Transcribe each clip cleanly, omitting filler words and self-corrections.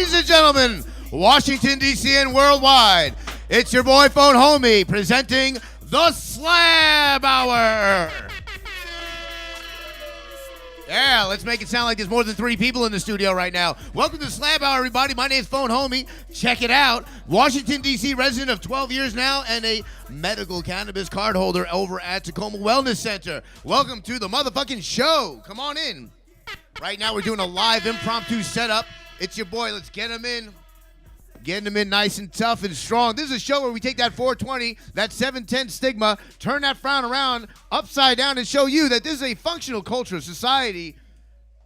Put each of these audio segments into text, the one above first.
Ladies and gentlemen, Washington, D.C. and worldwide, it's your boy Phone Homie presenting the Slab Hour. Yeah, let's make it sound like there's more than 3 people in the studio right now. Welcome to Slab Hour, everybody. My name's Phone Homie. Check it out. Washington, D.C. resident of 12 years now and a medical cannabis card holder over at Tacoma Wellness Center. Welcome to the motherfucking show. Come on in. Right now we're doing a live impromptu setup. It's your boy. Let's get him in. Getting them in nice and tough and strong. This is a show where we take that 420, that 710 stigma, turn that frown around, upside down, and show you that this is a functional culture, society,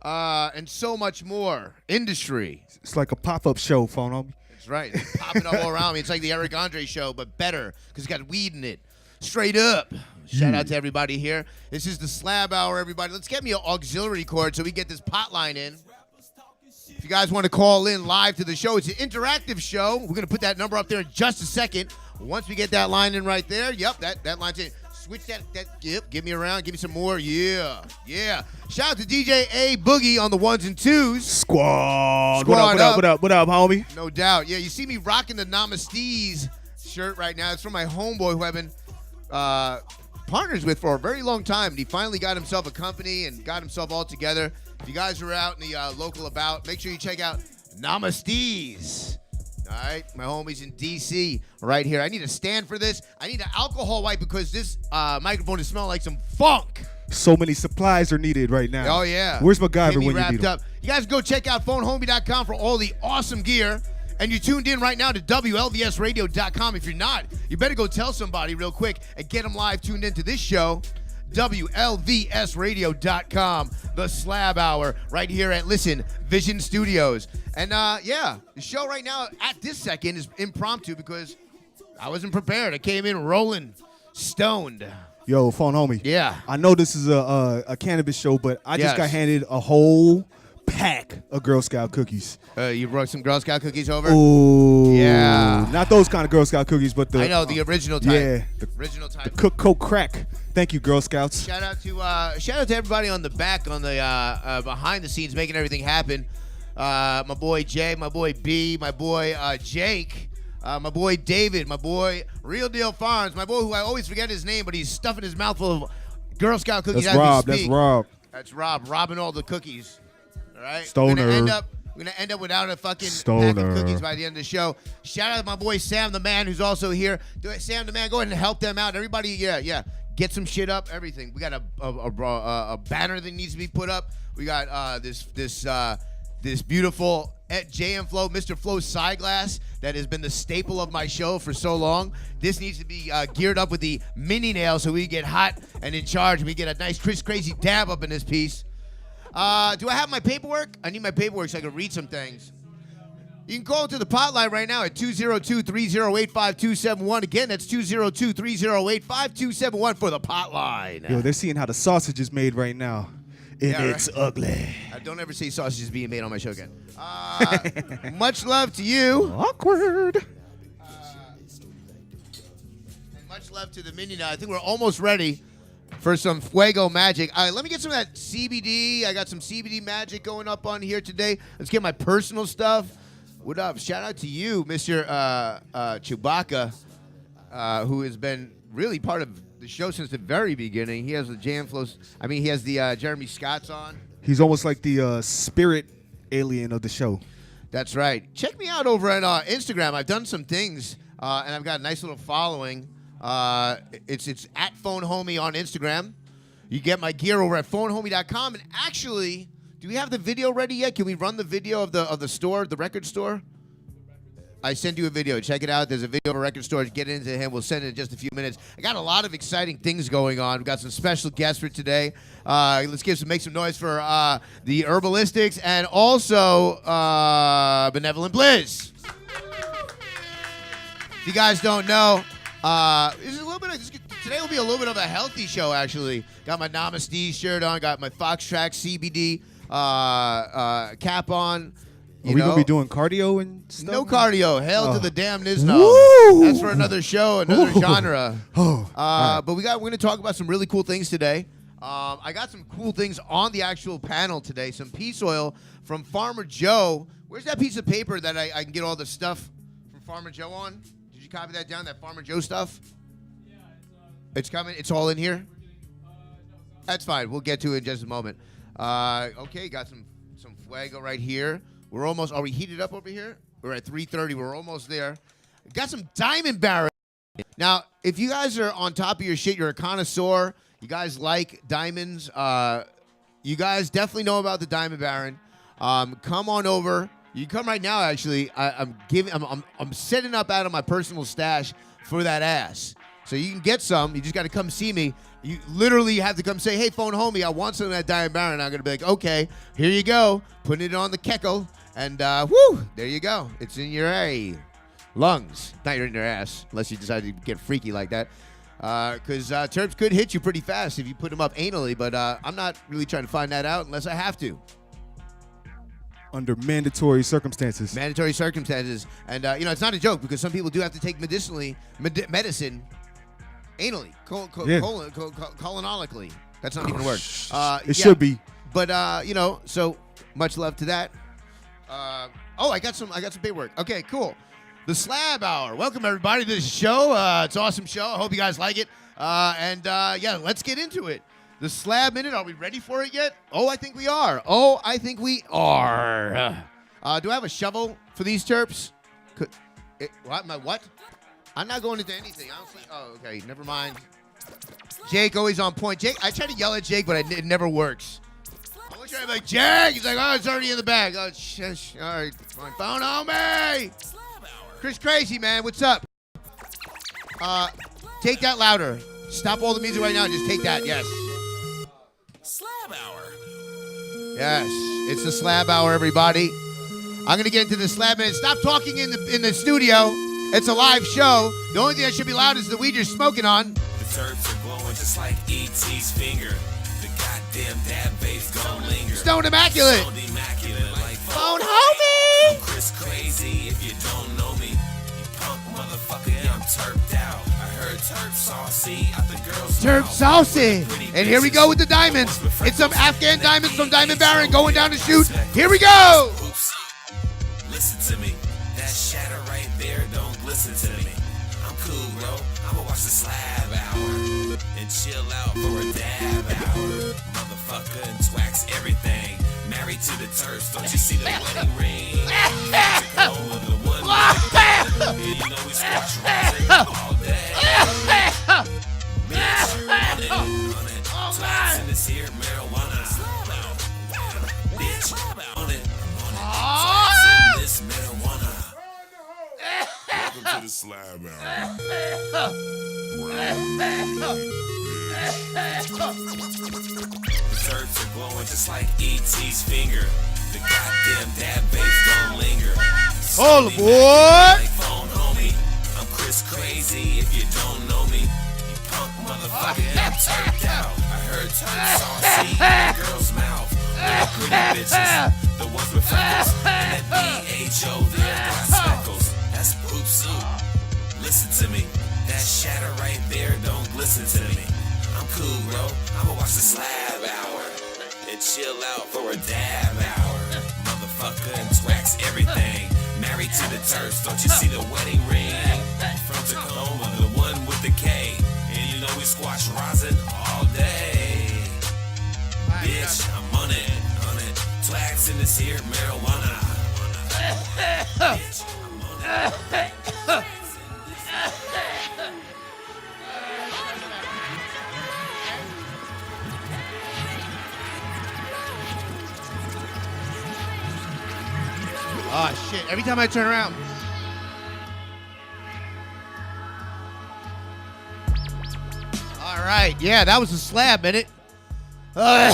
and so much more. Industry. It's like a pop-up show, Phone Homie. That's right. It's popping up all around me. It's like the Eric Andre show, but better, because it's got weed in it. Straight up. Shout out to everybody here. This is the Slab Hour, everybody. Let's get me an auxiliary cord so we get this pot line in. If you guys want to call in live to the show, it's an interactive show. We're going to put that number up there in just a second. Once we get that line in right there, yep, that line's in. Switch that, yep, give me a round, give me some more, yeah. Shout out to DJ A Boogie on the 1s and 2s. Squad. What up, homie? No doubt. Yeah, you see me rocking the Namastees shirt right now. It's from my homeboy who I've been partners with for a very long time. And he finally got himself a company and got himself all together. If you guys are out in the local about, make sure you check out Namastees. All right, my homies in D.C. right here. I need a stand for this. I need an alcohol wipe because this microphone is smelling like some funk. So many supplies are needed right now. Oh, yeah. Where's MacGyver when you need him? You guys go check out phonehomie.com for all the awesome gear. And you're tuned in right now to WLVSradio.com. If you're not, you better go tell somebody real quick and get them live tuned into this show. WLVSradio.com, the Slab Hour, right here at Listen Vision Studios. And yeah, the show right now at this second is impromptu because I wasn't prepared. I came in rolling, stoned. Yo, Phone Homie. Yeah. I know this is a cannabis show, but I just got handed a whole pack of Girl Scout cookies. You brought some Girl Scout cookies over? Ooh. Yeah. Not those kind of Girl Scout cookies, but the... I know, the original type. Yeah. The original type. The Cook crack. Thank you, Girl Scouts. Shout out to everybody on the back, on the behind the scenes, making everything happen. My boy Jay, my boy B, my boy Jake, my boy David, my boy Real Deal Farms, my boy who I always forget his name, but he's stuffing his mouth full of Girl Scout cookies as we speak. That's Rob, robbing all the cookies. All right? Stoner. We're gonna end up without a fucking pack of cookies by the end of the show. Shout out to my boy Sam the Man, who's also here. Sam the Man, go ahead and help them out. Everybody, yeah. Get some shit up, everything. We got a banner that needs to be put up. We got this beautiful JM Flow, Mr. Flow side glass that has been the staple of my show for so long. This needs to be geared up with the mini nail so we get hot and in charge. We get a nice crazy dab up in this piece. Do I have my paperwork? I need my paperwork so I can read some things. You can call into the potline right now at 202-308-5271. Again, that's 202-308-5271 for the potline. Yo, they're seeing how the sausage is made right now. And it's ugly. Don't ever say sausage is being made on my show again. Much love to you. Awkward. And much love to the minion. I think we're almost ready for some Fuego magic. Let me get some of that CBD. I got some CBD magic going up on here today. Let's get my personal stuff. What up? Shout out to you, Mr. Chewbacca, who has been really part of the show since the very beginning. He has the Jam Flows. He has the Jeremy Scotts on. He's almost like the spirit alien of the show. That's right. Check me out over on Instagram. I've done some things, and I've got a nice little following. It's at Phone Homie on Instagram. You get my gear over at phonehomie.com. And actually, do we have the video ready yet? Can we run the video of the store, the record store? I sent you a video. Check it out. There's a video of a record store. Get into him. We'll send it in just a few minutes. I got a lot of exciting things going on. We've got some special guests for today. Let's make some noise for the Herbalistics and also Benevolent Bliss. If you guys don't know, today will be a little bit of a healthy show, actually. Got my Namaste shirt on. Got my Fox Track CBD cap on. Are we going to be doing cardio and stuff? No cardio. Hell to the damn Nizno. That's for another show, another genre. But we're going to talk about some really cool things today. I got some cool things on the actual panel today. Some peace oil from Farmer Joe, Where's that piece of paper that I can get all the stuff from Farmer Joe on? Did you copy that down, that Farmer Joe stuff? Yeah, it's coming? It's all in here? That's fine. We'll get to it in just a moment. Okay, got some Fuego right here. We're almost, are we heated up over here? We're at 3:30. We're almost there. Got some Diamond Baron. Now, if you guys are on top of your shit, you're a connoisseur, you guys like diamonds, you guys definitely know about the Diamond Baron. Come on over. You can come right now, actually. I'm setting up out of my personal stash for that ass. So you can get some. You just got to come see me. You literally have to come say, hey, phone homie, I want some of that Diamond Baron. I'm going to be like, okay, here you go. Putting it on the keckle. And, whoo, there you go. It's in your lungs. Not in your ass, unless you decide to get freaky like that. Because terps could hit you pretty fast if you put them up anally. But I'm not really trying to find that out unless I have to. Under mandatory circumstances. Mandatory circumstances. And, it's not a joke because some people do have to take medicine anally, colonically. That's not even a word. It should be. But, so much love to that. I got some paperwork. Okay, cool. The Slab Hour. Welcome, everybody, to this show. It's an awesome show. I hope you guys like it. Let's get into it. The Slab Minute. Are we ready for it yet? Oh, I think we are. Do I have a shovel for these terps? What? I'm not going into anything. Honestly. Oh, okay. Never mind. Jake always on point. Jake, I try to yell at Jake, but it never works. I always try to be like, Jake. He's like, oh, it's already in the bag. Oh, shush. All right. Fine. Phone on me. Chris Crazy, man. What's up? Take that louder. Stop all the music right now and just take that. Yes. Slab Hour. Yes. It's the Slab Hour, everybody. I'm going to get into the Slab Minute. Stop talking in the studio. It's a live show. The only thing that should be loud is the weed you're smoking on. The terps are glowing just like E.T.'s finger. The goddamn dab bass gon' linger. Stone Immaculate. Stone Immaculate like Phone homie. I'm Chris Crazy if you don't know me. You punk motherfucker, yeah, I'm terped out. I heard terp saucy out the girls' Terp mouth. saucy. And here we go with the diamonds. It's some Afghan diamonds from Diamond Baron going down to shoot. Here we go. Oops. Listen to me. That shatter right there don't listen to me. I'm cool, bro. I'ma watch the Slab Hour and chill out for a dab hour. Motherfucker and twax everything. Married to the terps, don't you see the wedding ring? Over the one and you know we squash rising all day. Bitch, on it. Twax in this here marijuana. Bitch, on it. Twax in this marijuana. Welcome to the Slab Hour. The terps are glowing just like E.T.'s finger. The goddamn dab bass gon' linger. Hold boy. Like phone homie. I'm Chris Crazy if you don't know me. You punk motherfucker, I'm terped out. I heard terp saucy in the girl's mouth. The pretty bitches, the ones with freckles. And that B.H.O. there got speckles. That's poop soup. Listen to me. That shatter right there don't listen to me. I'm cool, bro. I'ma watch the Slab Hour and chill out for a dab hour. Motherfucker and twax everything. Married to the terps, don't you see the wedding ring? From Tacoma, the one with the K. And you know we squash rosin all day. Bitch, I'm on it. Twax in this here marijuana. Bitch, I'm on it. Oh, shit. Every time I turn around. All right. Yeah, that was a Slab Minute. All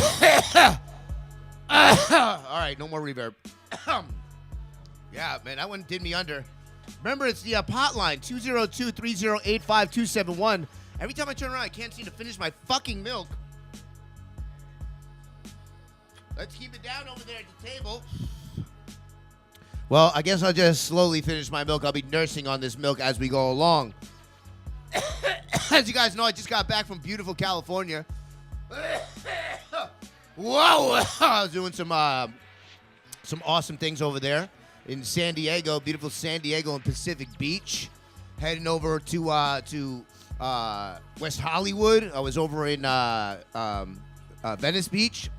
right. No more reverb. Yeah, man. That one did me under. Remember, it's the hotline, 202-308-5271. Every time I turn around, I can't seem to finish my fucking milk. Let's keep it down over there at the table. Well, I guess I'll just slowly finish my milk. I'll be nursing on this milk as we go along. As you guys know, I just got back from beautiful California. Whoa! I was doing some awesome things over there. in San Diego, beautiful San Diego and Pacific Beach. Heading over to West Hollywood. I was over in Venice Beach.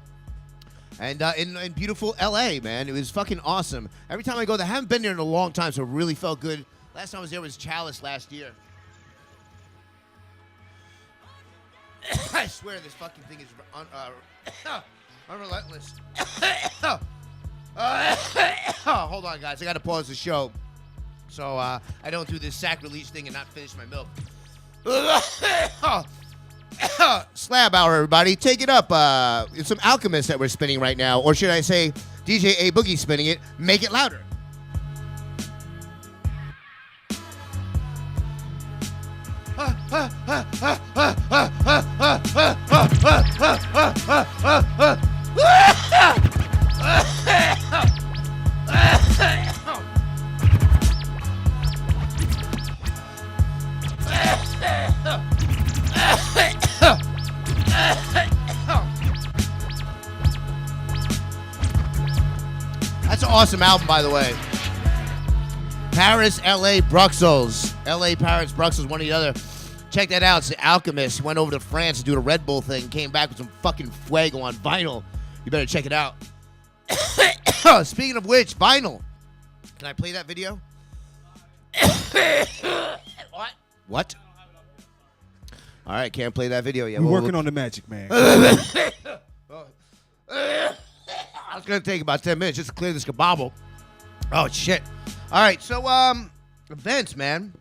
And in beautiful LA, man. It was fucking awesome. Every time I go there, I haven't been there in a long time, so it really felt good. Last time I was there was Chalice last year. I swear this fucking thing is unrelentless. Hold on, guys. I got to pause the show so I don't do this sacrilege thing and not finish my milk. Slab hour, everybody. Take it up. It's some Alchemist that we're spinning right now. Or should I say DJ A Boogie spinning it. Make it louder. That's an awesome album, by the way. Paris, LA, Bruxelles. LA, Paris, Bruxelles, one or the other. Check that out. It's The Alchemist. Went over to France to do the Red Bull thing. Came back with some fucking fuego on vinyl. You better check it out. Speaking of which, vinyl. Can I play that video? What? All right, can't play that video yet. We're working on the magic, man. I was going to take about 10 minutes just to clear this kabobble. Oh, shit. All right, so events, man.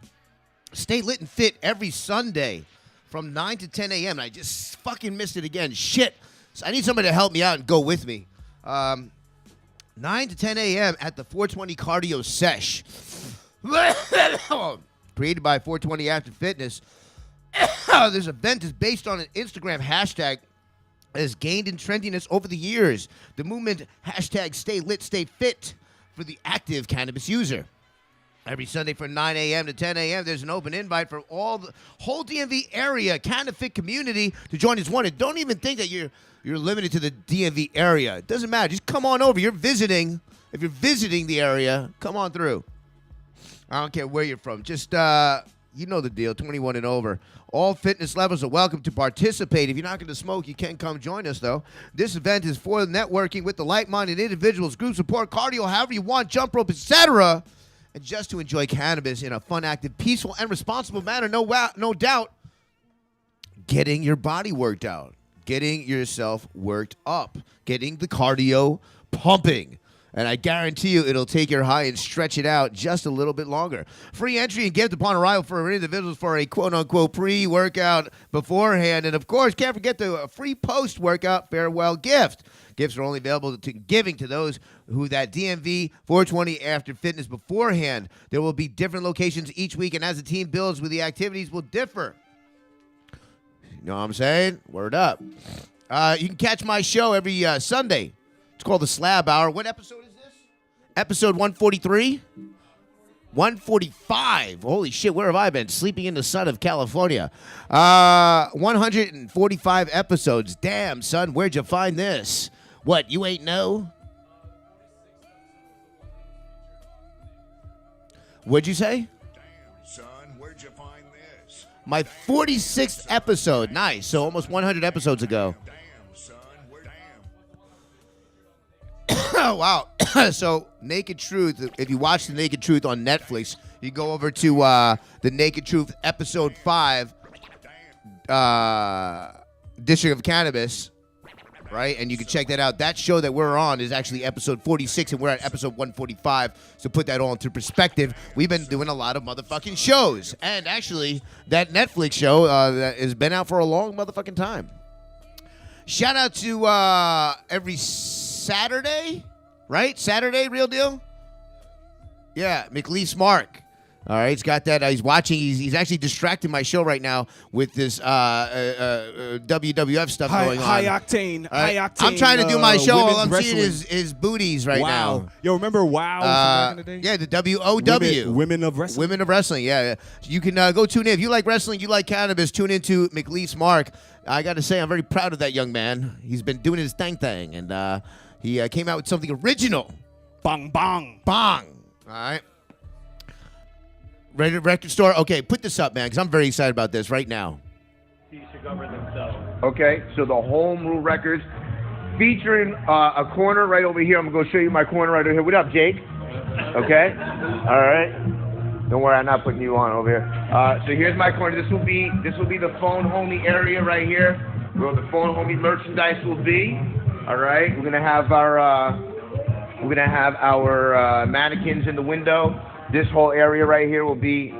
Stay lit and fit every Sunday from 9 to 10 a.m. And I just fucking missed it again. Shit. So I need somebody to help me out and go with me. 9 to 10 a.m. at the 420 Cardio Sesh. Created by 420 After Fitness. This event is based on an Instagram hashtag that has gained in trendiness over the years. The movement hashtag Stay Lit, Stay Fit for the active cannabis user. Every Sunday from 9 a.m. to 10 a.m., there's an open invite for all the whole DMV area CannaFit community to join as one. And don't even think that you're limited to the DMV area. It doesn't matter. Just come on over. You're visiting. If you're visiting the area, come on through. I don't care where you're from. Just, you know the deal, 21 and over. All fitness levels are welcome to participate. If you're not going to smoke, you can come join us, though. This event is for networking with the like-minded individuals, group support, cardio, however you want, jump rope, etc., and just to enjoy cannabis in a fun, active, peaceful, and responsible manner. No doubt, getting your body worked out, getting yourself worked up, getting the cardio pumping. And I guarantee you it'll take your high and stretch it out just a little bit longer. Free entry and gift upon arrival for individuals for a quote-unquote pre-workout beforehand. And, of course, can't forget the free post-workout farewell gift. Gifts are only available to giving to those who that DMV 420 After Fitness beforehand. There will be different locations each week, and as the team builds, with the activities will differ. You know what I'm saying? Word up. You can catch my show every Sunday. It's called the Slab Hour. What episode is this? Episode 143? 145. Holy shit, where have I been? Sleeping in the sun of California. 145 episodes. Damn, son, where'd you find this? What, you ain't know? What'd you say? Damn, son, where'd you find this? My 46th episode. Nice. So almost 100 episodes ago. Damn, son, damn. Oh, wow. So, Naked Truth, if you watch The Naked Truth on Netflix, you go over to The Naked Truth Episode 5, District of Cannabis, right? And you can check that out. That show that we're on is actually Episode 46, and we're at Episode 145. So, put that all into perspective. We've been doing a lot of motherfucking shows. And actually, that Netflix show that has been out for a long motherfucking time. Shout out to every Saturday, right? Saturday, real deal? Yeah, McLeese Mark. All right, he's got that. He's watching. He's actually distracting my show right now with this WWF stuff going on. High octane. I'm trying to do my show. All I'm wrestling. seeing is booties right now. Yo, remember WOW from back in the day? Yeah, the WOW. Women of Wrestling. Women of Wrestling, yeah. You can go tune in. If you like wrestling, you like cannabis, tune into McLeese Mark. I got to say, I'm very proud of that young man. He's been doing his thing, and he came out with something original. Bang, bang. Bong. All right. Ready record store? Okay, put this up, man, because I'm very excited about this right now. Okay, so the Home Rule Records featuring a corner right over here. I'm going to show you my corner right over here. What up, Jake? Okay. All right. Don't worry, I'm not putting you on over here. So here's my corner. This will be the Phone Homie area right here, where the Phone Homie merchandise will be. All right. We're gonna have our mannequins in the window. This whole area right here will be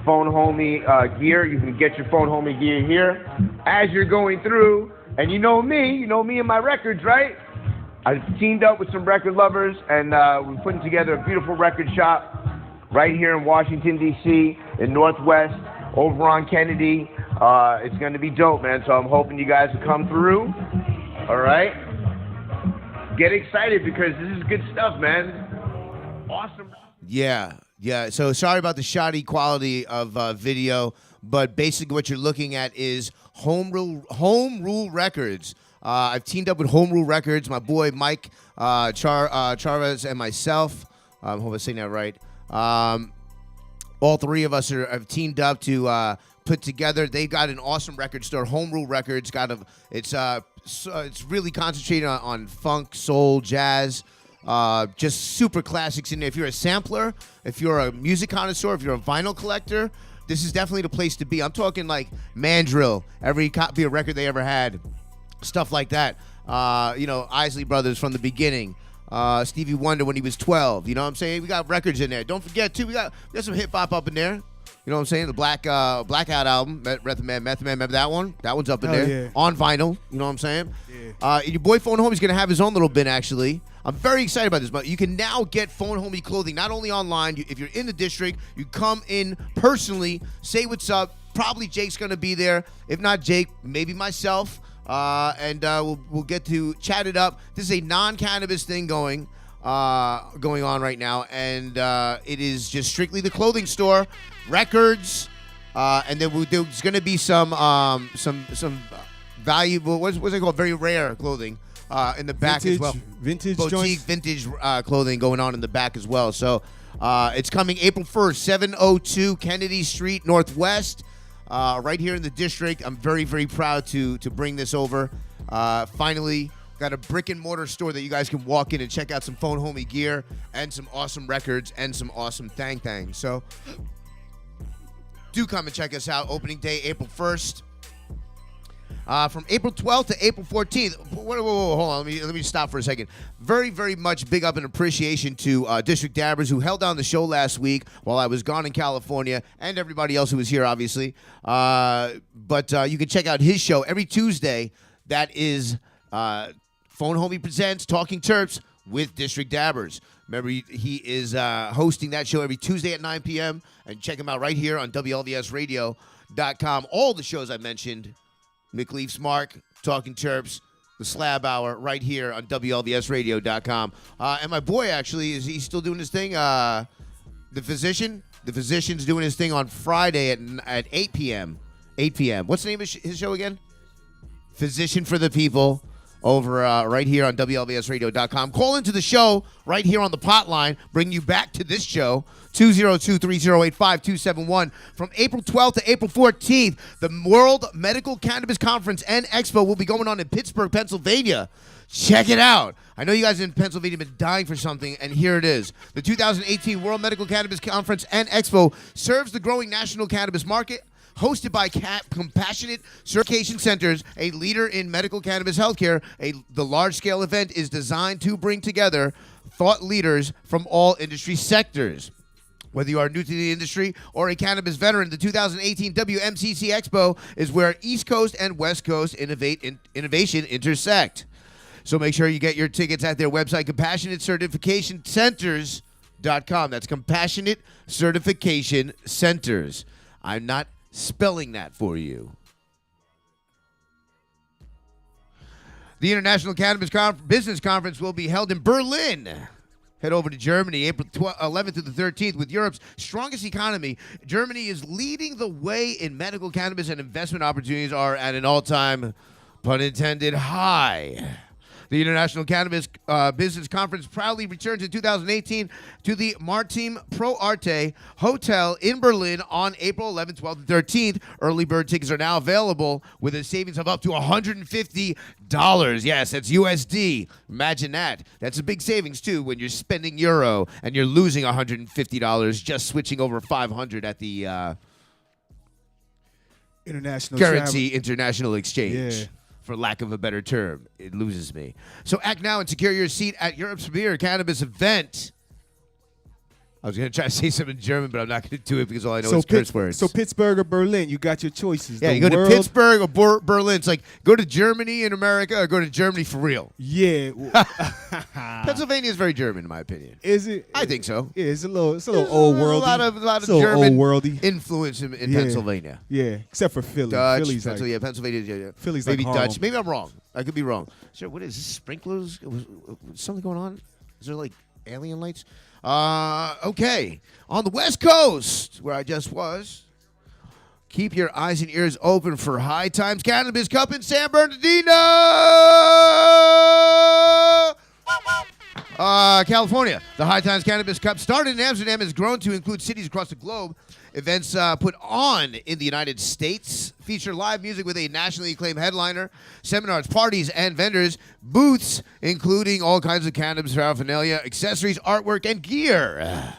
Phone Homie gear. You can get your Phone Homie gear here as you're going through. And you know me and my records, right? I've teamed up with some record lovers, and we're putting together a beautiful record shop right here in Washington, D.C., in Northwest, over on Kennedy. It's going to be dope, man, so I'm hoping you guys will come through. All right? Get excited because this is good stuff, man. Awesome. Yeah. So sorry about the shoddy quality of video, but basically what you're looking at is Home Rule Records. I've teamed up with Home Rule Records, my boy Mike Chavez and myself. I hope I'm saying that right. All three of us have teamed up to put together. They've got an awesome record store. Home Rule Records it's really concentrated on funk, soul, jazz, just super classics in there. If you're a sampler, if you're a music connoisseur, if you're a vinyl collector, this is definitely the place to be. I'm talking like Mandrill, every copy of record they ever had, stuff like that. Isley Brothers from the beginning. Stevie Wonder when he was 12. You know what I'm saying? We got records in there. Don't forget, too, we got some hip-hop up in there. You know what I'm saying? The Blackout album, Method Man. Remember that one? That one's up in there. Yeah. On vinyl. You know what I'm saying? Yeah. Your boy Phone Homie's going to have his own little bin, actually. I'm very excited about this, but you can now get Phone Homie clothing, not only online. If you're in the district, you come in personally, say what's up. Probably Jake's going to be there. If not Jake, maybe myself. We'll get to chat it up. This is a non-cannabis thing going on right now, and it is just strictly the clothing store, records, and then there's going to be some valuable, what's it called, very rare clothing in the back as well. Vintage boutique, joints. vintage clothing going on in the back as well. So it's coming April 1st, 702 Kennedy Street Northwest. Right here in the district. I'm very, very proud to bring this over. Finally, got a brick and mortar store that you guys can walk in and check out some Phone Homie gear and some awesome records and some awesome thang. So do come and check us out. Opening day, April 1st. From April 12th to April 14th. Whoa, hold on. Let me stop for a second. Very, very much big up and appreciation to District Dabbers who held down the show last week while I was gone in California, and everybody else who was here, obviously. But you can check out his show every Tuesday. That is Phone Homie Presents Talking Terps with District Dabbers. Remember, he is hosting that show every Tuesday at 9 p.m. And check him out right here on WLVSradio.com. All the shows I mentioned, McLeaf's Mark, Talking Terps, the Slab Hour, right here on WLVSradio.com. And my boy, actually, is he still doing his thing? The Physician? The Physician's doing his thing on Friday at 8 p.m. 8 p.m. What's the name of his show again? Physician for the People, over right here on WLVSradio.com. Call into the show right here on the pot line. Bring you back to this show, 202-3085-271. From April 12th to April 14th, the World Medical Cannabis Conference and Expo will be going on in Pittsburgh, Pennsylvania. Check it out. I know you guys in Pennsylvania have been dying for something, and here it is. The 2018 World Medical Cannabis Conference and Expo serves the growing national cannabis market. Hosted by Compassionate Certification Centers, a leader in medical cannabis healthcare, the large-scale event is designed to bring together thought leaders from all industry sectors. Whether you are new to the industry or a cannabis veteran, the 2018 WMCC Expo is where East Coast and West Coast innovation intersect. So make sure you get your tickets at their website, CompassionateCertificationCenters.com. That's Compassionate Certification Centers. I'm not spelling that for you. The International Cannabis Business Conference will be held in Berlin. Head over to Germany, April 11th to the 13th. With Europe's strongest economy, Germany is leading the way in medical cannabis, and investment opportunities are at an all-time, pun intended, high. The International Cannabis Business Conference proudly returns in 2018 to the Martim Pro Arte Hotel in Berlin on April 11th, 12th, and 13th. Early bird tickets are now available with a savings of up to $150. Yes, that's USD. Imagine that. That's a big savings, too, when you're spending euro and you're losing $150 just switching over 500 at the international exchange. Yeah. For lack of a better term, it loses me. So act now and secure your seat at Europe's premier cannabis event. I was going to try to say something in German, but I'm not going to do it because all I know is curse words. So Pittsburgh or Berlin, you got your choices. Yeah, you go to Pittsburgh or Berlin. It's like go to Germany in America or go to Germany for real. Yeah. Pennsylvania is very German, in my opinion. Is it? I think so. Yeah, it's a little old worldy. A lot of German old worldy influence in Pennsylvania. Yeah, except for Philly. Dutch, Philly's Pennsylvania. Yeah. Philly's maybe like Dutch. Harlem. Maybe I'm wrong. I could be wrong. Sure. What is this? Sprinklers? Was something going on? Is there like alien lights? Okay. On the West Coast, where I just was, keep your eyes and ears open for High Times Cannabis Cup in San Bernardino, California. The High Times Cannabis Cup started in Amsterdam and has grown to include cities across the globe. Events put on in the United States feature live music with a nationally acclaimed headliner, seminars, parties, and vendors, booths, including all kinds of cannabis paraphernalia, accessories, artwork, and gear.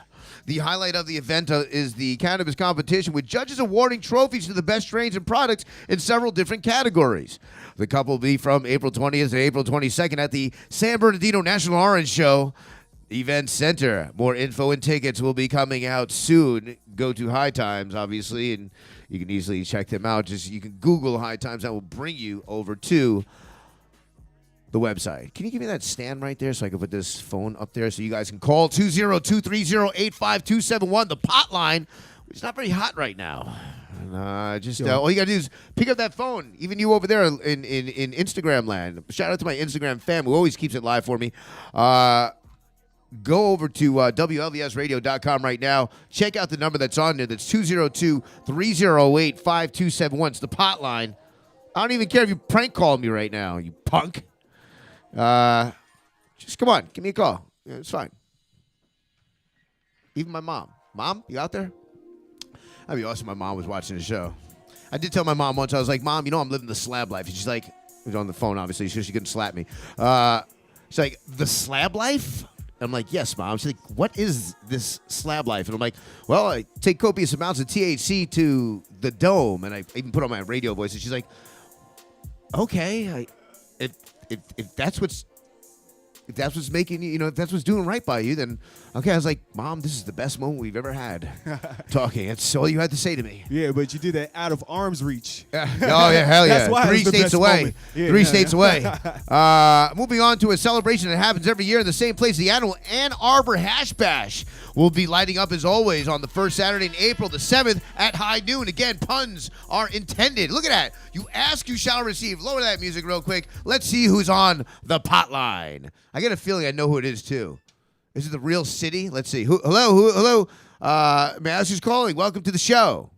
The highlight of the event is the cannabis competition, with judges awarding trophies to the best strains and products in several different categories. The cup will be from April 20th to April 22nd at the San Bernardino National Orange Show Event Center. More info and tickets will be coming out soon. Go to High Times, obviously, and you can easily check them out. Just you can Google High Times. That will bring you over to the website. Can you give me that stand right there so I can put this phone up there so you guys can call 202-308-5271, the pot line, which is not very hot right now. All you got to do is pick up that phone. Even you over there in Instagram land. Shout out to my Instagram fam who always keeps it live for me. Go over to WLVSradio.com right now. Check out the number that's on there. That's 202-308-5271. It's the pot line. I don't even care if you prank call me right now, you punk. Just come on. Give me a call. Yeah, it's fine. Even my mom. Mom, you out there? That'd be awesome. My mom was watching the show. I did tell my mom once, I was like, Mom, you know I'm living the slab life. And she's like, it was on the phone, obviously, so she couldn't slap me. She's like, the slab life? I'm like, yes, Mom. She's like, what is this slab life? And I'm like, well, I take copious amounts of THC to the dome. And I even put on my radio voice. And she's like, okay, if that's what's making you, if that's what's doing right by you, then okay. I was like, Mom, this is the best moment we've ever had talking. That's all you had to say to me. Yeah, but you did that out of arm's reach. Oh, yeah, hell yeah. That's why 3 states away. Yeah, 3 states away. Moving on to a celebration that happens every year in the same place. The annual Ann Arbor Hash Bash will be lighting up as always on the first Saturday in April the 7th at high noon. Again, puns are intended. Look at that. You ask, you shall receive. Lower that music real quick. Let's see who's on the pot line. I get a feeling I know who it is, too. Is it the real city? Let's see. Hello. May I ask who's calling? Welcome to the show.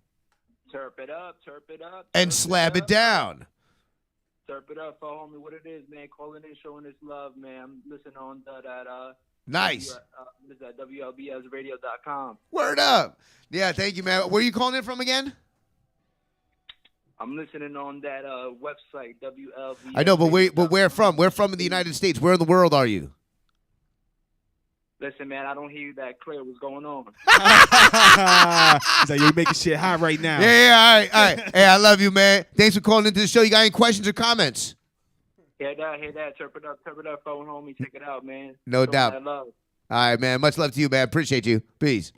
Turp it up. And slab it down. Turp it up, homie. What it is, man. Calling in, showing this love, man. I'm listening on that. Nice. WLVSradio.com. Word up. Yeah, thank you, man. Where are you calling in from again? I'm listening on that website, WLVS. I know, but where from? Where from in the United States? Where in the world are you? Listen, man, I don't hear you that clear. What's going on? He's like, you're making shit hot right now. Yeah, all right. Hey, I love you, man. Thanks for calling into the show. You got any questions or comments? Hear that. Turp it up, phone homie. Check it out, man. No doubt. That love. All right, man. Much love to you, man. Appreciate you. Peace.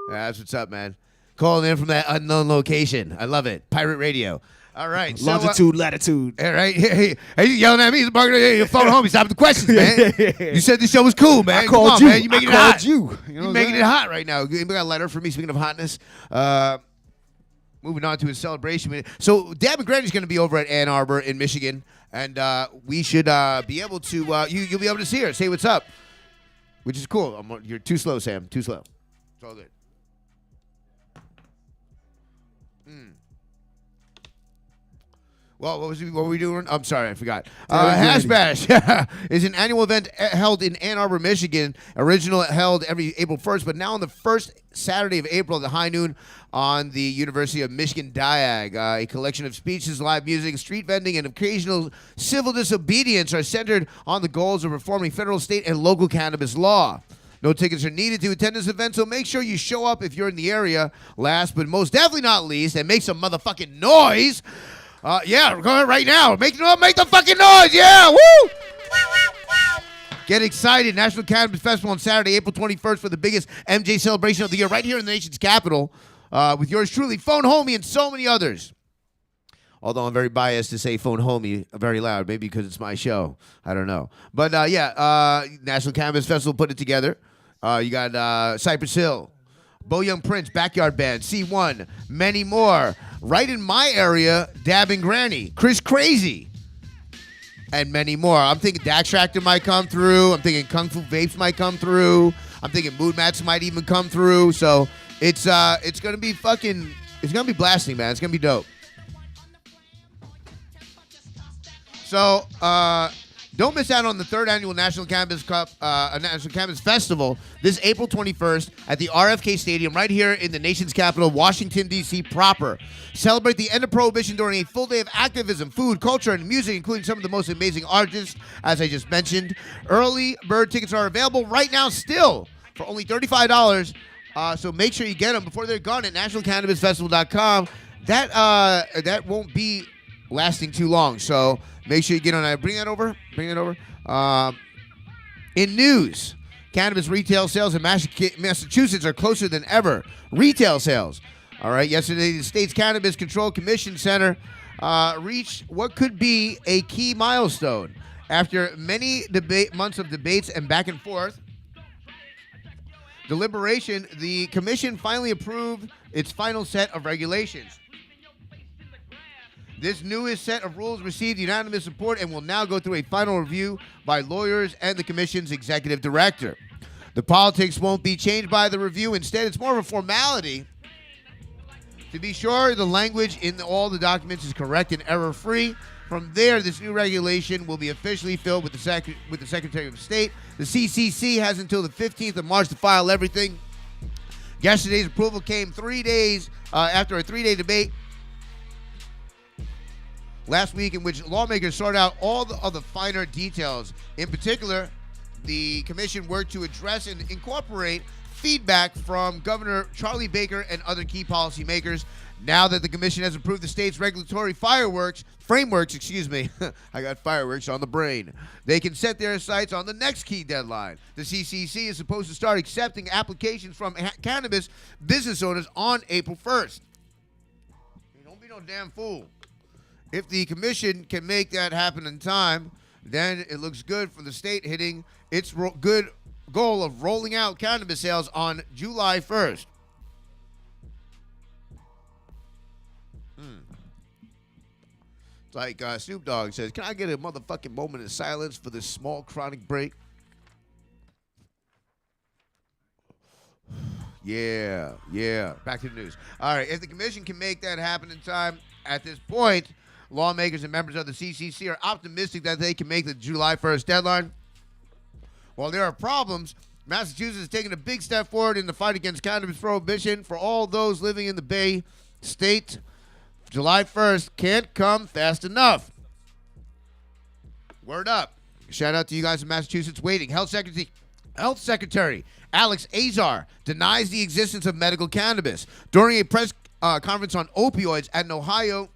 Yeah, that's what's up, man. Calling in from that unknown location. I love it. Pirate Radio. All right. Longitude, latitude. All right. Hey, you yelling at me. He's barking at your phone home. Stop the questions, man. You said this show was cool, man. I called you. Man. You making it hot. Called you. You're making it hot right now. You got a letter for me, speaking of hotness. Moving on to his celebration. So Dab and Granny's going to be over at Ann Arbor in Michigan, and we should be able to, you'll be able to see her, say what's up, which is cool. You're too slow, Sam. Too slow. It's all good. Well, what were we doing? I'm sorry, I forgot. Hash Hash Bash is an annual event held in Ann Arbor, Michigan. Original held every April 1st, but now on the first Saturday of April at the high noon on the University of Michigan Diag. A collection of speeches, live music, street vending, and occasional civil disobedience are centered on the goals of reforming federal, state, and local cannabis law. No tickets are needed to attend this event, so make sure you show up if you're in the area. Last but most definitely not least, and make some motherfucking noise. Yeah, go ahead right now. Make the fucking noise. Yeah, woo! Get excited. National Cannabis Festival on Saturday, April 21st for the biggest MJ celebration of the year right here in the nation's capital with yours truly, Phone Homie, and so many others. Although I'm very biased to say Phone Homie very loud, maybe because it's my show. I don't know. But, National Cannabis Festival put it together. You got Cypress Hill, Bo Young Prince, Backyard Band, C1, many more. Right in my area, Dab and Granny, Chris Crazy, and many more. I'm thinking Dax Tractor might come through. I'm thinking Kung Fu Vapes might come through. I'm thinking Mood Mats might even come through. So it's gonna be blasting, man. It's gonna be dope. So don't miss out on the third annual National Cannabis National Cannabis Festival this April 21st at the RFK Stadium right here in the nation's capital, Washington, D.C. proper. Celebrate the end of Prohibition during a full day of activism, food, culture, and music, including some of the most amazing artists, as I just mentioned. Early bird tickets are available right now still for only $35, so make sure you get them before they're gone at nationalcannabisfestival.com. That won't be lasting too long, so make sure you get on that. Bring it over. In news, cannabis retail sales in Massachusetts are closer than ever. Retail sales. All right. Yesterday, the state's Cannabis Control Commission Center reached what could be a key milestone. After many months of debates and back and forth, deliberation, the commission finally approved its final set of regulations. This newest set of rules received unanimous support and will now go through a final review by lawyers and the commission's executive director. The politics won't be changed by the review. Instead, it's more of a formality to be sure the language in all the documents is correct and error-free. From there, this new regulation will be officially filled with the Secretary of State. The CCC has until the 15th of March to file everything. Yesterday's approval came 3 days after a 3-day debate last week, in which lawmakers sorted out all of the finer details. In particular, the commission worked to address and incorporate feedback from Governor Charlie Baker and other key policymakers. Now that the commission has approved the state's regulatory frameworks, I got fireworks on the brain. They can set their sights on the next key deadline. The CCC is supposed to start accepting applications from cannabis business owners on April 1st. Don't be no damn fool. If the commission can make that happen in time, then it looks good for the state hitting its good goal of rolling out cannabis sales on July 1st. It's like Snoop Dogg says, can I get a motherfucking moment of silence for this small chronic break? Yeah. Back to the news. All right, if the commission can make that happen in time at this point, lawmakers and members of the CCC are optimistic that they can make the July 1st deadline. While there are problems, Massachusetts is taking a big step forward in the fight against cannabis prohibition for all those living in the Bay State. July 1st can't come fast enough. Word up. Shout out to you guys in Massachusetts waiting. Health Secretary Alex Azar denies the existence of medical cannabis. During a press conference on opioids at an Ohio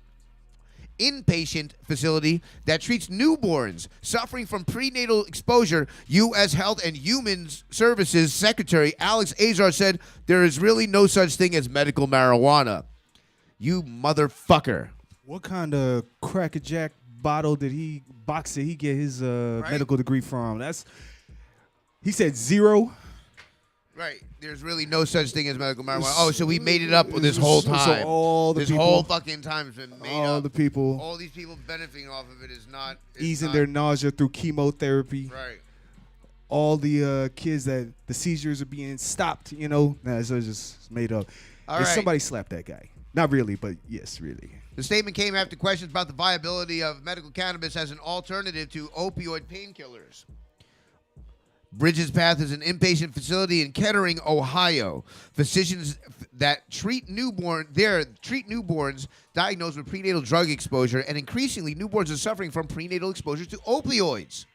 inpatient facility that treats newborns suffering from prenatal exposure, U.S. Health and Human Services Secretary Alex Azar said there is really no such thing as medical marijuana. You motherfucker. What kind of crackerjack box did he get his medical degree from? He said zero. Right. There's really no such thing as medical marijuana. Oh, so we made it up this whole time. So all the people, whole fucking time has been made up. All the people. All these people benefiting off of it is not. Easing their nausea through chemotherapy. Right. All the kids the seizures are being stopped, Nah, so it's just made up. All right. Somebody slapped that guy. Not really, but yes, really. The statement came after questions about the viability of medical cannabis as an alternative to opioid painkillers. Bridges Path is an inpatient facility in Kettering, Ohio. Physicians that treat newborns diagnosed with prenatal drug exposure, and increasingly newborns are suffering from prenatal exposure to opioids.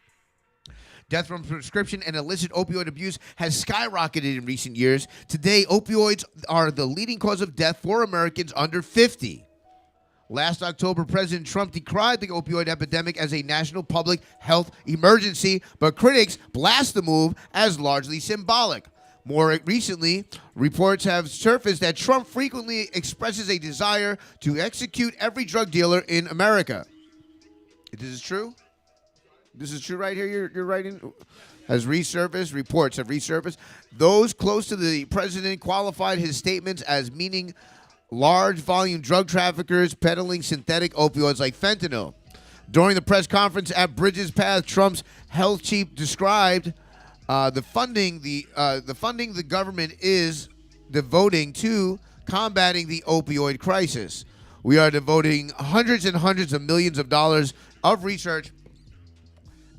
Death from prescription and illicit opioid abuse has skyrocketed in recent years. Today, opioids are the leading cause of death for Americans under 50. Last October, President Trump decried the opioid epidemic as a national public health emergency, but critics blast the move as largely symbolic. More recently, reports have surfaced that Trump frequently expresses a desire to execute every drug dealer in America. This is true? This is true right here you're writing? Has resurfaced, reports have resurfaced. Those close to the president qualified his statements as meaning large volume drug traffickers peddling synthetic opioids like fentanyl. During the press conference at Bridges Path, Trump's health chief described the funding the government is devoting to combating the opioid crisis. We are devoting hundreds and hundreds of millions of dollars of research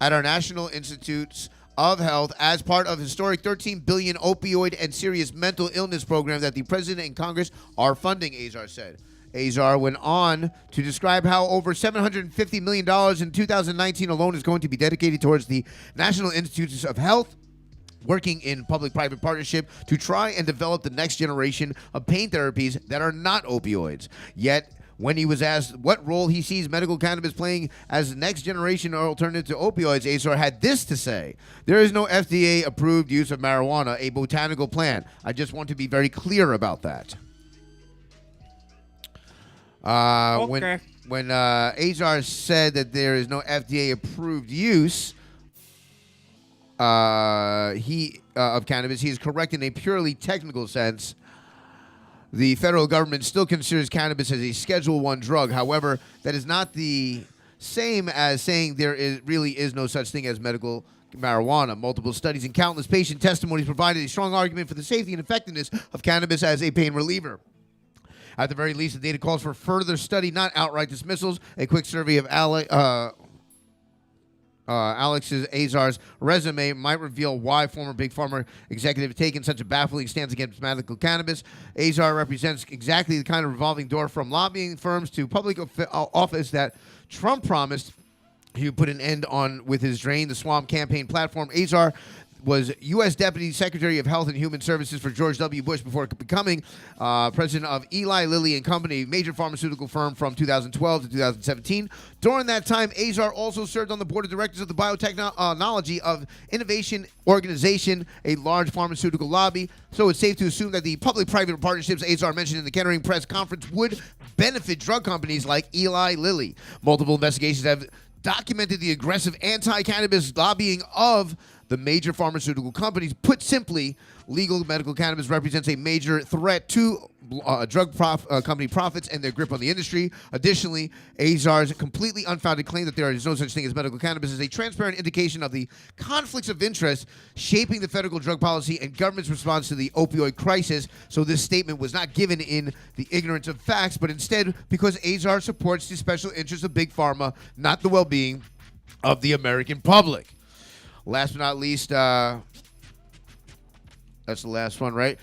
at our National Institutes of Health as part of historic $13 billion opioid and serious mental illness program that the President and Congress are funding, Azar said. Azar went on to describe how over $750 million in 2019 alone is going to be dedicated towards the National Institutes of Health, working in public-private partnership to try and develop the next generation of pain therapies that are not opioids. Yet, when he was asked what role he sees medical cannabis playing as the next generation alternative to opioids, Azar had this to say: "There is no FDA-approved use of marijuana, a botanical plant. I just want to be very clear about that." Okay. When Azar said that there is no FDA-approved use of cannabis, he is correct in a purely technical sense. The federal government still considers cannabis as a Schedule I drug. However, that is not the same as saying really is no such thing as medical marijuana. Multiple studies and countless patient testimonies provided a strong argument for the safety and effectiveness of cannabis as a pain reliever. At the very least, the data calls for further study, not outright dismissals. A quick survey of Azar's resume might reveal why former Big Pharma executive have taken such a baffling stance against medical cannabis. Azar represents exactly the kind of revolving door from lobbying firms to public office that Trump promised he would put an end on with his Drain the Swamp campaign platform. Azar was U.S. Deputy Secretary of Health and Human Services for George W. Bush before becoming president of Eli Lilly and Company, a major pharmaceutical firm, from 2012 to 2017. During that time, Azar also served on the board of directors of the Biotechnology of Innovation Organization, a large pharmaceutical lobby. So it's safe to assume that the public-private partnerships Azar mentioned in the Kettering press conference would benefit drug companies like Eli Lilly. Multiple investigations have documented the aggressive anti-cannabis lobbying of the major pharmaceutical companies. Put simply, legal medical cannabis represents a major threat to drug company profits and their grip on the industry. Additionally, Azar's completely unfounded claim that there is no such thing as medical cannabis is a transparent indication of the conflicts of interest shaping the federal drug policy and government's response to the opioid crisis. So this statement was not given in the ignorance of facts, but instead because Azar supports the special interests of Big Pharma, not the well-being of the American public. Last but not least, that's the last one, right?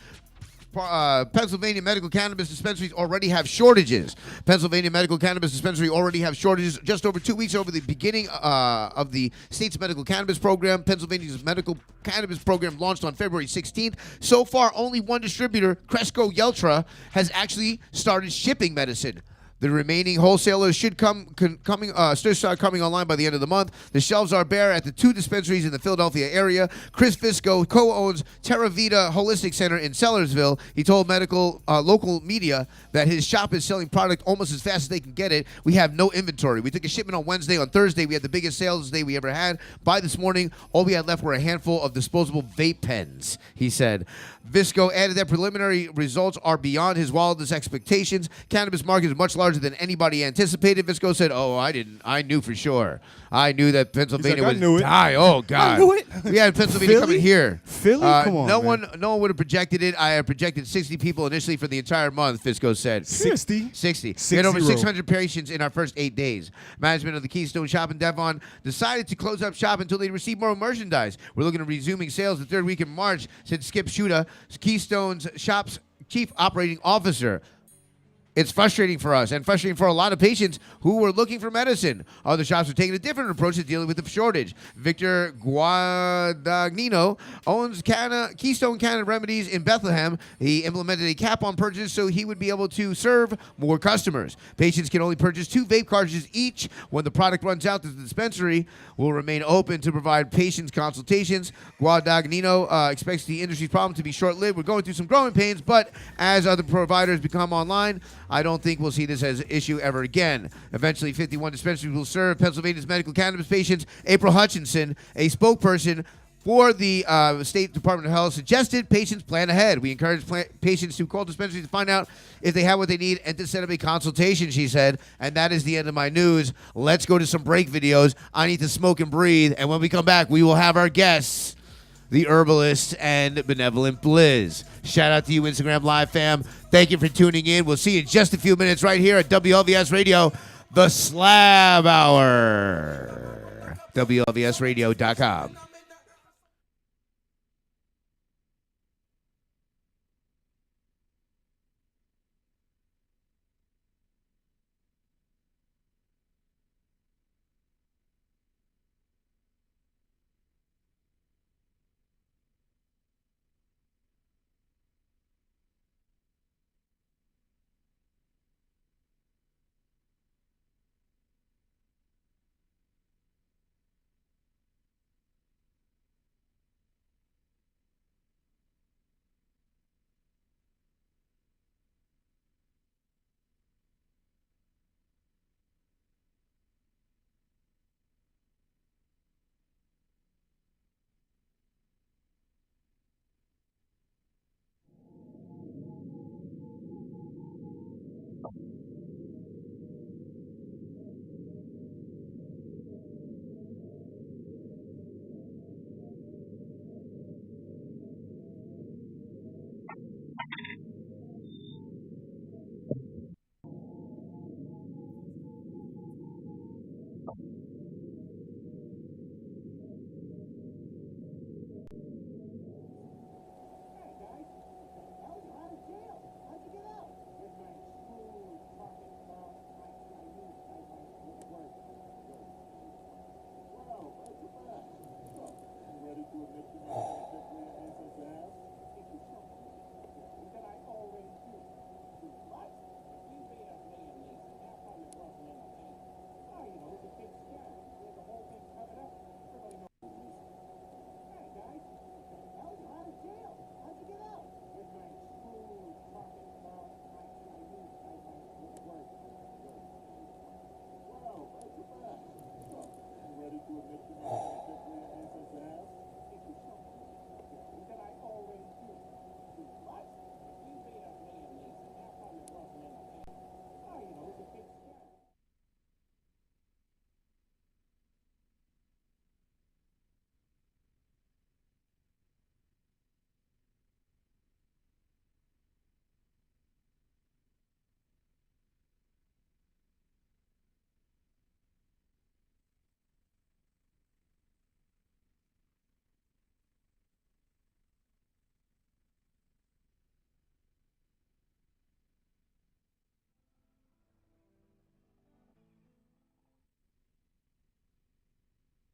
Pennsylvania medical cannabis dispensaries already have shortages. Pennsylvania medical cannabis dispensary already have shortages just over 2 weeks over the beginning of the state's medical cannabis program. Pennsylvania's medical cannabis program launched on February 16th. So far, only one distributor, Cresco Yeltra, has actually started shipping medicine. The remaining wholesalers should start coming online by the end of the month. The shelves are bare at the 2 dispensaries in the Philadelphia area. Chris Fisco co-owns Terra Vita Holistic Center in Sellersville. He told local media that his shop is selling product almost as fast as they can get it. We have no inventory. We took a shipment on Wednesday. On Thursday, we had the biggest sales day we ever had. By this morning, all we had left were a handful of disposable vape pens, he said. Visco added that preliminary results are beyond his wildest expectations. Cannabis market is much larger than anybody anticipated. Visco said, "Oh, I didn't. I knew for sure. I knew that Pennsylvania like, I knew would it. die. Oh God, I knew it. We had Pennsylvania Philly? coming here. Philly? Come on, no man. one would have projected it. I had projected 60 people initially for the entire month." Visco said. 60? 60. We had over 60. 600 patients in our first 8 days. Management of the Keystone Shop in Devon decided to close up shop until they receive more merchandise. We're looking at resuming sales the third week in March, said Skip Shuda, Keystone's shop's chief operating officer. It's frustrating for us and frustrating for a lot of patients who were looking for medicine. Other shops are taking a different approach to dealing with the shortage. Victor Guadagnino owns Keystone Canada Remedies in Bethlehem. He implemented a cap on purchases so he would be able to serve more customers. Patients can only purchase 2 vape cartridges each. When the product runs out, the dispensary will remain open to provide patients consultations. Guadagnino expects the industry's problem to be short-lived. We're going through some growing pains, but as other providers become online, I don't think we'll see this as an issue ever again. Eventually, 51 dispensaries will serve Pennsylvania's medical cannabis patients. April Hutchinson, a spokesperson for the State Department of Health, suggested patients plan ahead. We encourage patients to call dispensaries to find out if they have what they need and to set up a consultation, she said. And that is the end of my news. Let's go to some break videos. I need to smoke and breathe. And when we come back, we will have our guests, the herbalist and benevolent Blizz. Shout out to you, Instagram Live fam. Thank you for tuning in. We'll see you in just a few minutes right here at WLVS Radio, the Slab Hour. WLVSradio.com.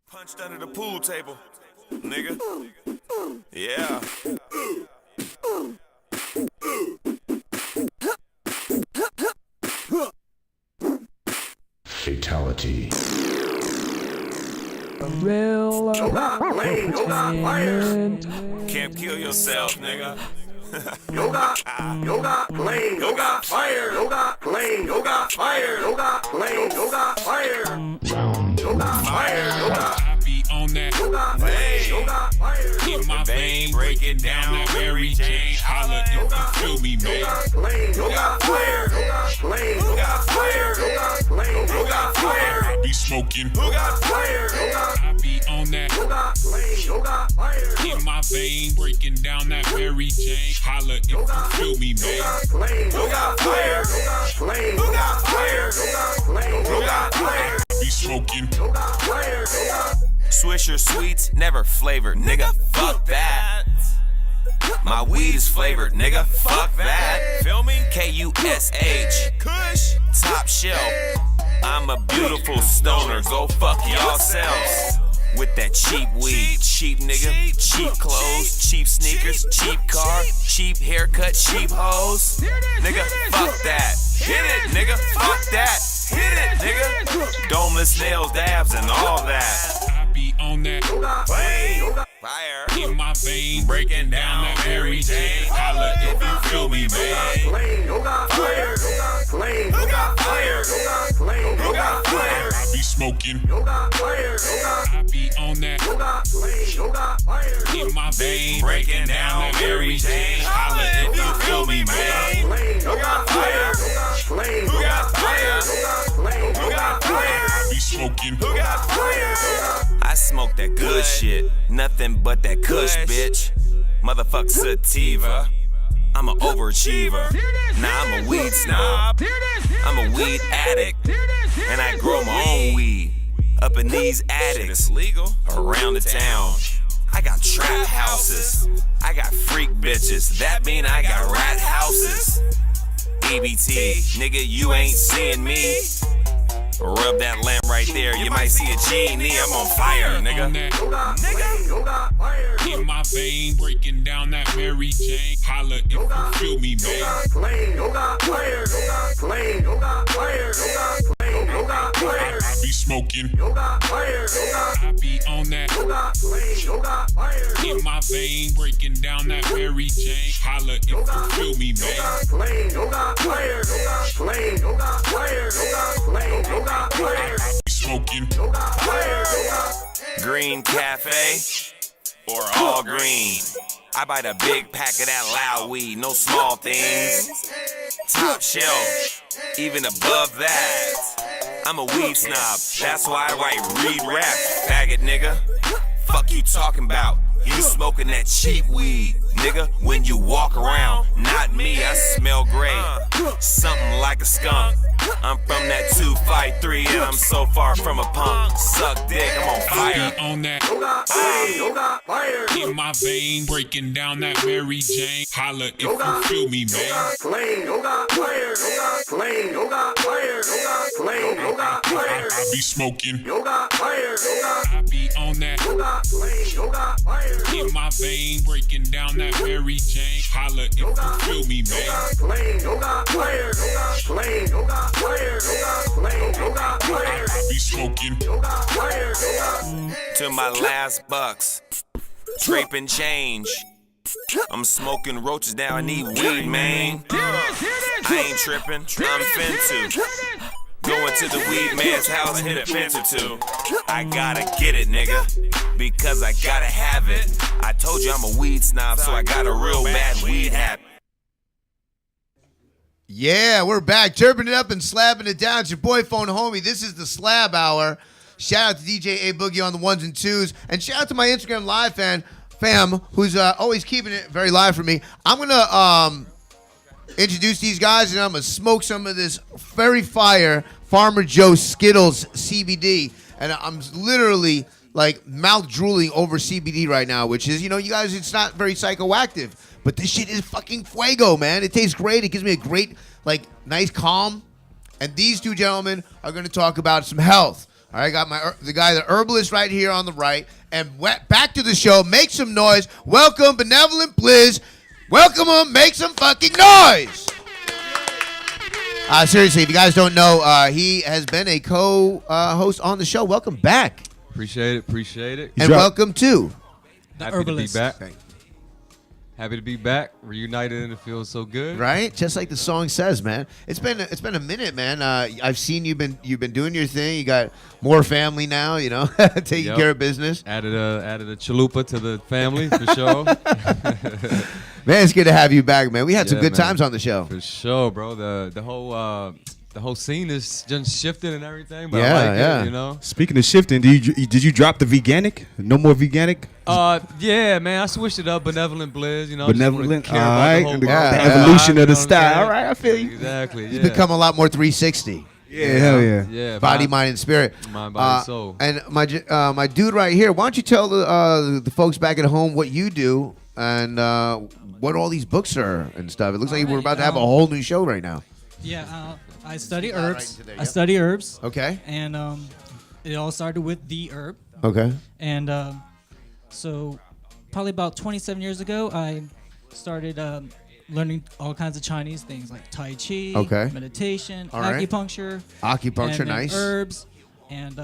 Punched under the pool table, nigga. Yeah. Fatality. Real entertainment. Can't kill yourself, nigga. Yoga, flame, yoga, fire, yoga, flame, yoga, fire, yoga, flame, yoga, fire, yoga, fire, yoga. I be on on that in my vein, breaking down that Mary Jane. Holla if you feel me, man. I be smoking. I be on that in my vein, breaking down that Mary Jane. Holla if you feel me, man. I be smoking. Swisher sweets, never flavored, nigga, fuck that. My weed is flavored, nigga, fuck that. Feel me? K-U-S-H, Kush, top shelf. I'm a beautiful stoner, go fuck yourselves. With that cheap weed, cheap nigga, cheap clothes, cheap sneakers, cheap car, cheap haircut, cheap hoes. Nigga, fuck that. Hit it, nigga, fuck that. Hit it, nigga. Domeless nails, dabs, and all that. I be on that Fire in my vein, breaking down that Mary Jane. Holla if you feel me, man. I be smoking. I be on that in my vein, breaking down that Mary Jane. Holla if you feel me, man. I be smoking. I smoke that good shit, nothing but that kush, bitch. Motherfuck sativa. I'm an overachiever. Nah, I'm a weed snob. I'm a weed addict, and I grow my own weed up in these attics around the town. I got trap houses. I got freak bitches. That mean I got rat houses. EBT, nigga, you ain't seeing me. Rub that lamp right there, you might see a genie. I'm on fire, nigga. In my vein, breaking down that Mary Jane. Holla if you feel me, man. I be smoking. I be on that in my vein, breaking down that Mary Jane. Holla if you feel me, man. I be smoking. Green Cafe or all green. I buy the big pack of that loud weed, no small things. Top shelf, even above that. I'm a weed snob, that's why I write read rap, faggot nigga. Fuck you talking about? You smoking that cheap weed, nigga, when you walk around. Not me, I smell great, something like a skunk. I'm from that 253 and I'm so far from a punk. Suck dick, I'm on fire. I be on that in my vein, breaking down that Mary Jane. Holla if you feel me, man. I be smoking. I be on that in my vein, breaking down that Mary Jane. Holla if you feel me, man. I be smoking. To my last bucks, scraping change. I'm smoking roaches now, I need weed, man. I ain't tripping, I'm finna. Going to the weed man's house and hit a fence or two. I gotta get it, nigga, because I gotta have it. I told you I'm a weed snob, so I got a real bad weed habit. Yeah, we're back, chirping it up and slapping it down. It's your boy Phone Homie. This is the Slab Hour. Shout out to DJ A Boogie on the ones and twos, and shout out to my Instagram live fam, who's always keeping it very live for me. I'm gonna introduce these guys, and I'm gonna smoke some of this very fire Farmer Joe Skittles CBD, and I'm literally like mouth drooling over CBD right now, which is, you know, you guys, it's not very psychoactive, but this shit is fucking fuego, man. It tastes great. It gives me a great, like, nice calm. And these two gentlemen are going to talk about some health. All right, I got the guy, the herbalist, right here on the right. And back to the show. Make some noise. Welcome, Benevolent Blizz. Welcome him. Make some fucking noise. Seriously, if you guys don't know, he has been a co-host on the show. Welcome back. Appreciate it. And welcome to the Happy herbalist. To be back. Happy to be back, reunited, and it feels so good. Right, just like the song says, man. It's been a minute, man. I've seen you've been doing your thing. You got more family now, you know, taking care of business. Added a chalupa to the family for sure. Man, it's good to have you back, man. We had some good man. times on the show. For sure, bro. The whole scene is just shifted and everything, but Yeah, I like yeah. it, you know. Speaking of shifting, did you drop the veganic? No more veganic? Yeah, man, I switched it up. Benevolent Blizz, you know. Benevolent, Just wanna care about the whole world. the evolution of the You know what I'm style. saying? All right, I feel you. Exactly. You've Yeah. become a lot more 360. Yeah, hell yeah. Yeah. Body, mind, and spirit. Mind, body, soul. And my dude right here, why don't you tell the folks back at home what you do and what all these books are and stuff? It looks like we're about to have a whole new show right now. Yeah, I study Right herbs. into there, I yep. study herbs. Okay. And it all started with the herb. Okay. And so probably about 27 years ago, I started learning all kinds of Chinese things like Tai Chi, Okay. meditation, All right. acupuncture. Acupuncture, and then nice. Herbs, and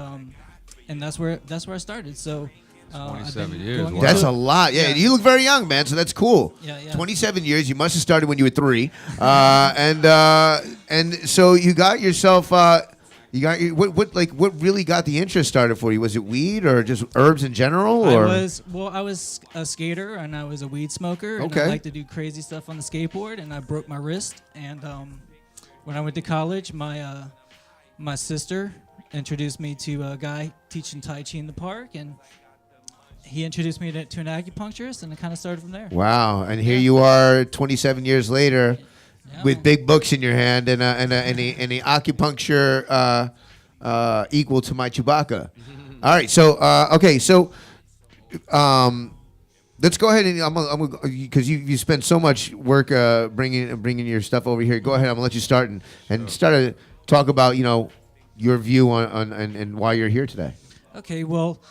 that's where I started. So 27 years. going Wow. That's into a it. lot. Yeah, you look very young, man. So that's cool. Yeah, yeah. 27 years. You must have started when you were 3. And so you got yourself. What really got the interest started for you? Was it weed or just herbs in general? Or I was a skater and I was a weed smoker. And Okay. I like to do crazy stuff on the skateboard, and I broke my wrist. And when I went to college, my sister introduced me to a guy teaching Tai Chi in the park, and he introduced me to an acupuncturist, and it kind of started from there. Wow. And here you are, 27 years later, with big books in your hand and a acupuncture equal to my Chewbacca. All right. So okay. So let's go ahead and I'm because you spent so much work bringing your stuff over here. Go ahead. I'm gonna let you start and start to talk about your view on and why you're here today. Okay, well,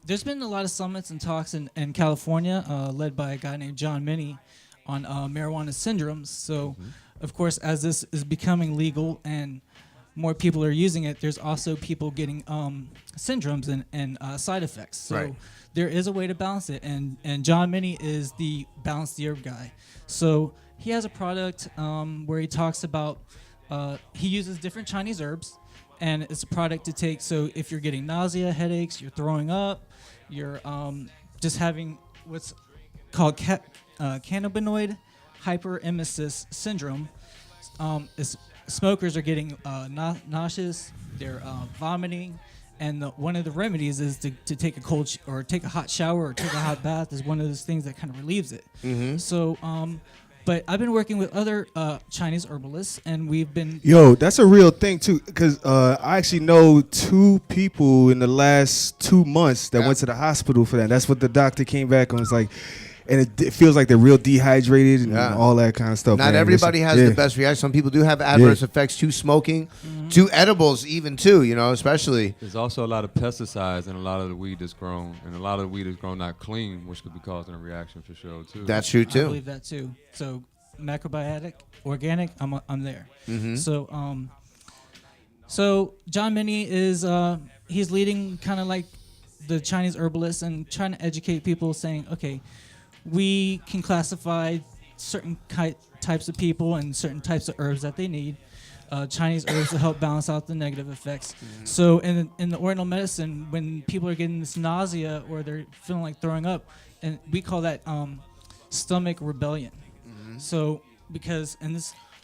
there's been a lot of summits and talks in California, led by a guy named John Minnie, on marijuana syndromes. So, of course, as this is becoming legal and more people are using it, there's also people getting syndromes and side effects. So Right. there is a way to balance it, and John Minnie is the balance the herb guy. So he has a product where he talks about he uses different Chinese herbs, and it's a product to take. So if you're getting nausea, headaches, you're throwing up, you're just having what's called cannabinoid hyperemesis syndrome. Smokers are getting nauseous, they're vomiting, and one of the remedies is to take a cold or take a hot shower or take a hot bath is one of those things that kind of relieves it. So, but I've been working with other Chinese herbalists, and we've been. Yo, that's a real thing too, because I actually know 2 people in the last 2 months that went to the hospital for that. That's what the doctor came back and was like, and it feels like they're real dehydrated and all that kind of stuff. Not man. everybody has the best reaction. Some people do have adverse effects to smoking, to edibles even too, especially. There's also a lot of pesticides in a lot of the weed that's grown, and a lot of the weed is grown not clean, which could be causing a reaction for sure too. That's true I too. believe that too. So macrobiotic, organic, I'm there. So John Minnie is he's leading kind of like the Chinese herbalists and trying to educate people, saying, okay, we can classify certain types of people and certain types of herbs that they need. Chinese herbs to help balance out the negative effects. So in the Oriental medicine, when people are getting this nausea or they're feeling like throwing up, and we call that stomach rebellion. So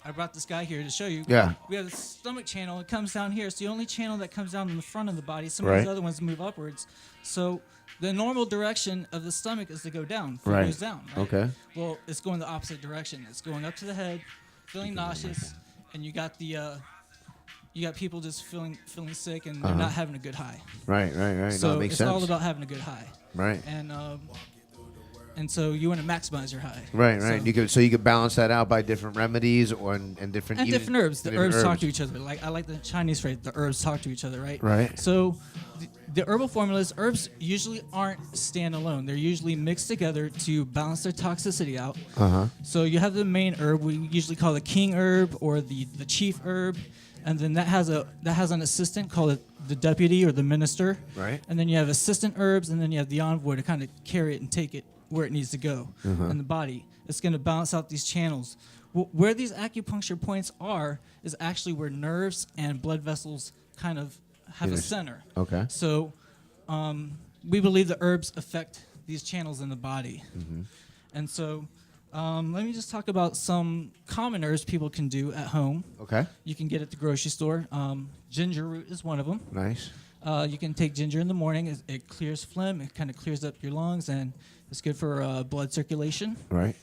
I brought this guy here to show you. Yeah. We have the stomach channel. It comes down here. It's the only channel that comes down in the front of the body. Some of Right. these other ones move upwards. So the normal direction of the stomach is to go down. Food Right. goes down. Right? Okay. Well, it's going the opposite direction. It's going up to the head, feeling nauseous, and you got people just feeling sick, and they're not having a good high. Right. So No, it makes it's sense. all about having a good high. Right. And so you want to maximize your high. Right. So, You could balance that out by different remedies and different and even- different herbs. The different herbs talk to each other. Like I like the Chinese phrase, the herbs talk to each other, right? Right. So the herbal formulas, herbs usually aren't standalone. They're usually mixed together to balance their toxicity out. So you have the main herb, we usually call the king herb or the chief herb, and then that has an assistant called the deputy or the minister. Right. And then you have assistant herbs, and then you have the envoy to kind of carry it and take it where it needs to go in the body. It's going to balance out these channels. Where these acupuncture points are is actually where nerves and blood vessels kind of have a center. Okay. So we believe the herbs affect these channels in the body. And so let me just talk about some common herbs people can do at home. Okay. You can get at the grocery store. Ginger root is one of them. Nice. You can take ginger in the morning. It clears phlegm. It kind of clears up your lungs, and it's good for blood circulation. Right.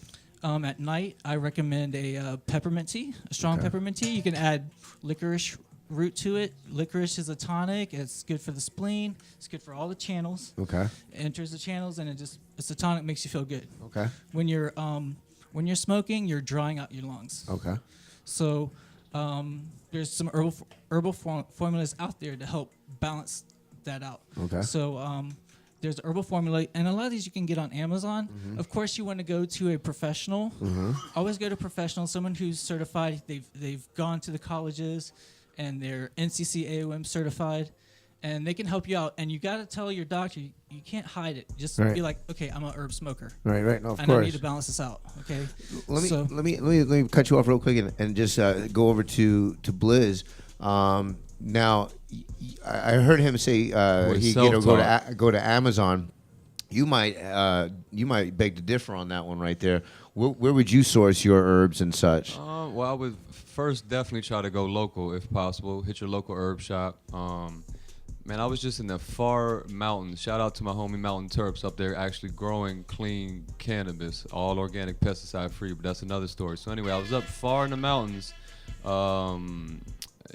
At night, I recommend a peppermint tea, a strong peppermint tea. You can add licorice root to it. Licorice is a tonic. It's good for the spleen. It's good for all the channels. Okay. It enters the channels, and it's a tonic, makes you feel good. Okay. When you're smoking, you're drying out your lungs. Okay. So there's some herbal formulas out there to help balance that out. Okay. So there's herbal formula, and a lot of these you can get on Amazon. Of course, you want to go to a professional. Always go to a professional, someone who's certified. They've gone to the colleges, and they're NCC-AOM certified, and they can help you out. And you got to tell your doctor, you can't hide it. Just be like, okay, I'm an herb smoker. Right. No, of and course. I need to balance this out. Okay. Let me cut you off real quick and just go over to Blizz. Now, I heard him say he go to Amazon. You might beg to differ on that one right there. Where would you source your herbs and such? Well, I would first definitely try to go local if possible. Hit your local herb shop. Man, I was just in the far mountains. Shout out to my homie Mountain Terps up there actually growing clean cannabis, all organic, pesticide free, but that's another story. So anyway, I was up far in the mountains. I'm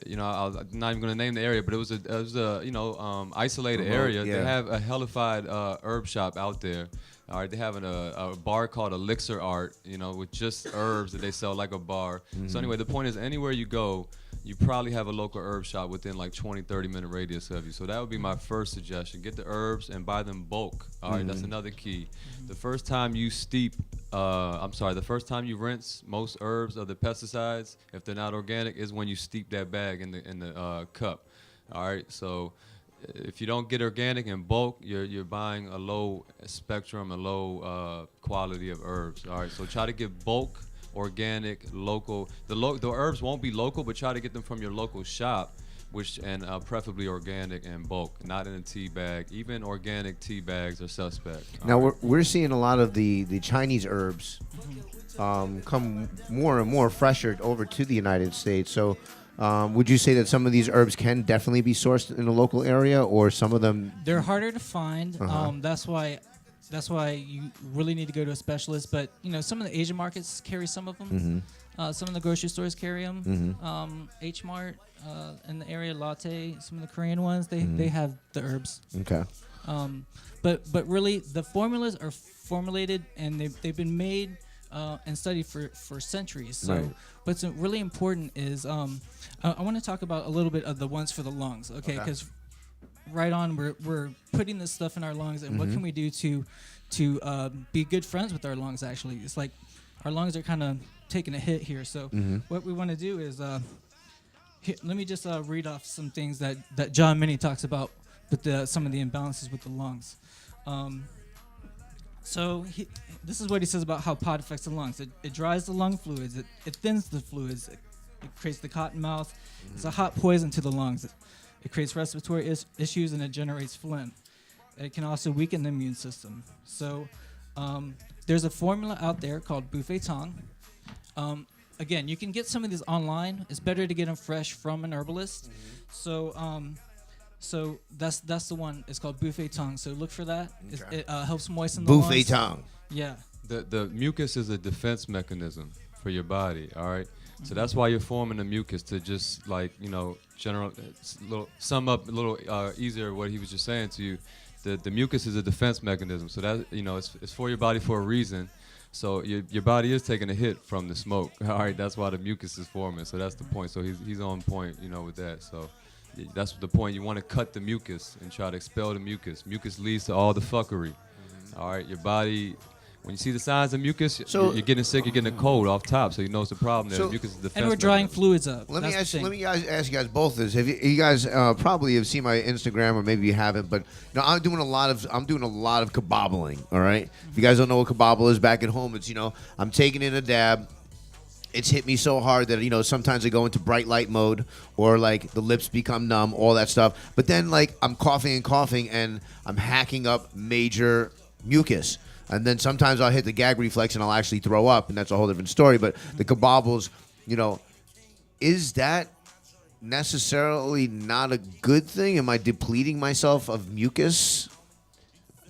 not even going to name the area, but it was a isolated area. Yeah. They have a hellified herb shop out there. All right, they have a bar called Elixir Art, with just herbs that they sell like a bar. So anyway, the point is anywhere you go, you probably have a local herb shop within like 20, 30-minute radius of you. So that would be my first suggestion. Get the herbs and buy them bulk. All right, that's another key. The first time you the first time you rinse most herbs of the pesticides, if they're not organic, is when you steep that bag in the cup. All right, so if you don't get organic in bulk, you're buying a low spectrum, a low quality of herbs. All right, so try to get bulk, organic, local. The herbs won't be local, but try to get them from your local shop, and preferably organic and bulk, not in a tea bag. Even organic tea bags are suspect. Now we're seeing a lot of the Chinese herbs come more and more fresher over to the United States. So would you say that some of these herbs can definitely be sourced in a local area, or some of them? They're harder to find. That's why you really need to go to a specialist. But some of the Asian markets carry some of them. Some of the grocery stores carry them. H Mart in the area, Latte. Some of the Korean ones they have the herbs. Okay. But really the formulas are formulated and they've been made and studied for centuries. So what's really important is I want to talk about a little bit of the ones for the lungs. Okay, because right on we're putting this stuff in our lungs, and what can we do to be good friends with our lungs? Actually, it's like our lungs are kind of taking a hit here. So what we want to do is let me just read off some things that John Minnie talks about with some of the imbalances with the lungs. So this is what he says about how pot affects the lungs. It dries the lung fluids. It thins the fluids. It creates the cotton mouth. It's a hot poison to the lungs. It creates respiratory issues, and it generates phlegm. It can also weaken the immune system. So there's a formula out there called Buffet Tong. Again, you can get some of these online. It's better to get them fresh from an herbalist. So that's the one. It's called Buffet Tong. So look for that. It helps moisten the lungs. Buffet Tong. Yeah. The mucus is a defense mechanism for your body. All right. So that's why you're forming the mucus, to just sum up a little easier what he was just saying to you. The mucus is a defense mechanism. So that it's for your body for a reason. So your body is taking a hit from the smoke. All right, that's why the mucus is forming. So that's the point. So he's on point, with that. So that's the point. You want to cut the mucus and try to expel the mucus. Mucus leads to all the fuckery. All right, your body. when you see the signs of mucus, So- you're getting sick, you're getting a cold off top, so you know it's a problem there. So- Mucus is the defense And we're drying mechanism. fluids up. Let That's me the ask. thing. Let me ask you guys both this. Have you guys probably have seen my Instagram, or maybe you haven't? But I'm doing a lot of kabobbling. All right. If you guys don't know what kabobble is, back at home, it's I'm taking in a dab. It's hit me so hard that sometimes I go into bright light mode, or like the lips become numb, all that stuff. But then like I'm coughing and I'm hacking up major mucus. And then sometimes I'll hit the gag reflex and I'll actually throw up, and that's a whole different story. But the kabobbles, is that necessarily not a good thing? Am I depleting myself of mucus?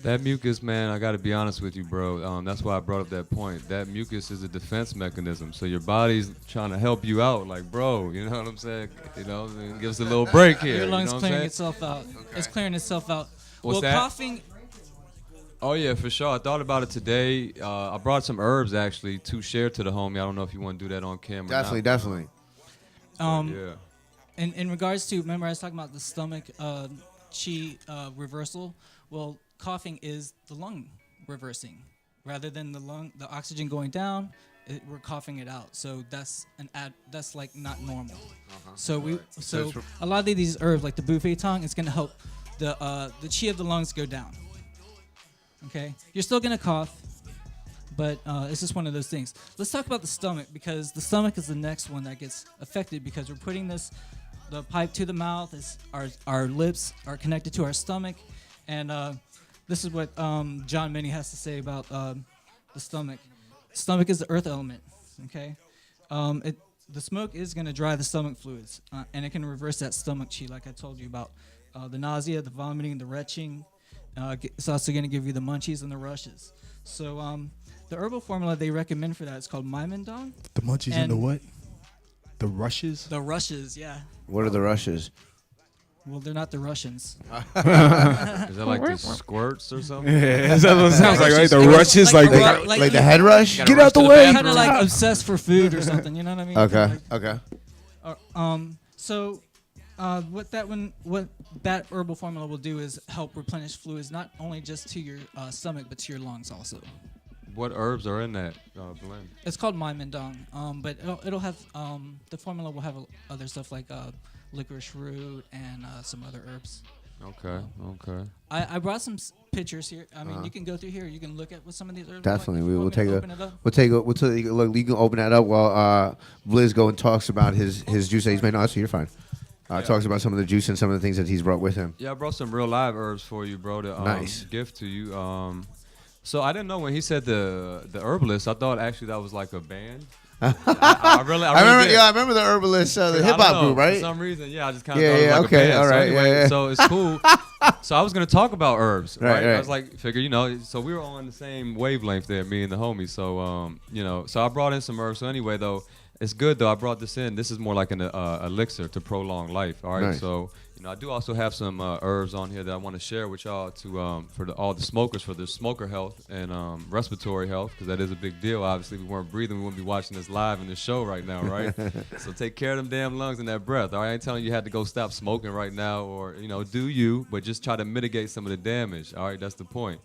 That mucus, man, I got to be honest with you, bro. That's why I brought up that point. That mucus is a defense mechanism. So your body's trying to help you out. Like, bro, you know what I'm saying? Give us a little break here. Your lungs you know what clearing I'm saying? itself out. It's clearing itself out. What's well, that? coughing. Oh, yeah, for sure. I thought about it today. I brought some herbs, actually, to share to the homie. I don't know if you want to do that on camera. Definitely. Yeah. In regards to, remember I was talking about the stomach chi reversal. Well, coughing is the lung reversing, rather than the oxygen going down. We're coughing it out, so that's that's like not normal. So so a lot of these herbs, like the buffet tongue, it's gonna help the chi of the lungs go down. Okay, you're still gonna cough, but it's just one of those things. Let's talk about the stomach, because the stomach is the next one that gets affected, because we're putting the pipe to the mouth. Our lips are connected to our stomach, and this is what John Minnie has to say about the stomach. Stomach is the earth element. Okay, the smoke is gonna dry the stomach fluids, and it can reverse that stomach chi, like I told you about. The nausea, the vomiting, the retching. It's also going to give you the munchies and the rushes. So the herbal formula they recommend for that is called Mymendong. The munchies and the what? The rushes? The rushes, yeah. What are the rushes? Well, they're not the Russians. Is that like the squirts or something? Yeah, that's what it sounds like, right? The rushes, like the head rush? Get out the way! Kind of like obsessed for food or something, you know what I mean? Okay. So what that herbal formula will do is help replenish fluids, not only just to your stomach, but to your lungs also. What herbs are in that blend? It's called Mymendong, but it'll have the formula will have other stuff like licorice root and some other herbs. Okay. I brought some pictures here. I mean, you can go through here. You can look at what some of these herbs. Definitely, are like. we'll take Open a look. You can open that up while Blizz go and talks about his juice that he's made. No, so you're fine. Talks about some of the juice and some of the things that he's brought with him. Yeah, I brought some real live herbs for you, bro, to Nice. gift to you. So I didn't know when he said the herbalist. I thought actually that was like a band. I really did. I remember the herbalist, the hip hop group, right? For some reason, I just kind of Yeah, thought it was like okay, a band. all right, So, anyway, yeah. so it's cool. So I was gonna talk about herbs, right? Right. I was like, figure, so we were on the same wavelength there, me and the homie. So so I brought in some herbs. So anyway, though, it's good though. I brought this in. This is more like an elixir to prolong life. All right. Nice. So I do also have some herbs on here that I want to share with y'all to for all the smokers, for their smoker health and respiratory health, because that is a big deal. Obviously, if we weren't breathing, we wouldn't be watching this live in this show right now, right? So take care of them damn lungs and that breath. All right, I ain't telling you had to go stop smoking right now, or do you, but just try to mitigate some of the damage. All right, that's the point.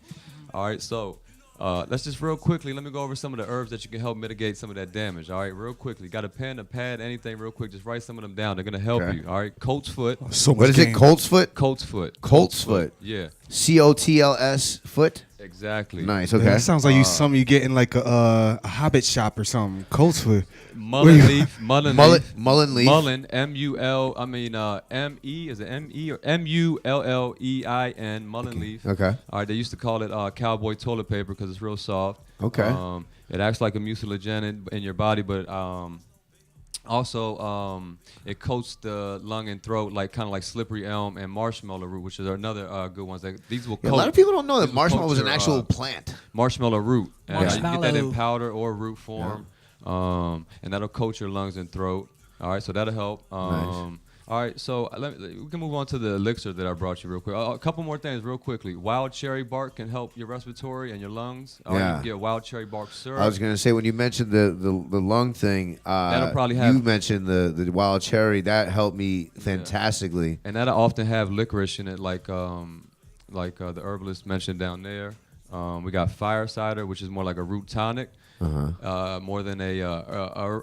All right, so. Let's just real quickly, let me go over some of the herbs that you can help mitigate some of that damage. All right, real quickly. Got a pen, a pad, anything real quick. Just write some of them down. They're going to help you. All right, Colt's foot. What is it? Colt's foot? Colt's foot. Colt's foot. Yeah. COTLS foot? Exactly. Nice, okay. That sounds like something you get in like a Hobbit shop or something. Colt's foot. Mullen leaf. Mullen leaf. Mullen leaf. Mullen, M-E, is it M-E or M-U-L-L-E-I-N, mullen leaf. Okay. All right, they used to call it cowboy toilet paper because it's real soft. Okay. It acts like a mucilaginous in your body, but also it coats the lung and throat like kind of like slippery elm and marshmallow root, which are another good ones. These will coat. A lot of people don't know that these will marshmallow coat is an your, actual plant. Marshmallow root. And, you can get that in Marshmallow. powder or root form. And that'll coat your lungs and throat. All right, so that'll help. Nice. All right, so we can move on to the elixir that I brought you real quick. A couple more things real quickly. Wild cherry bark can help your respiratory and your lungs. Or you can get wild cherry bark syrup. I was going to say, when you mentioned the lung thing, That'll probably have, you mentioned the wild cherry. That helped me fantastically. Yeah. And that'll often have licorice in it, like the herbalist mentioned down there. We got fire cider, which is more like a root tonic, more than a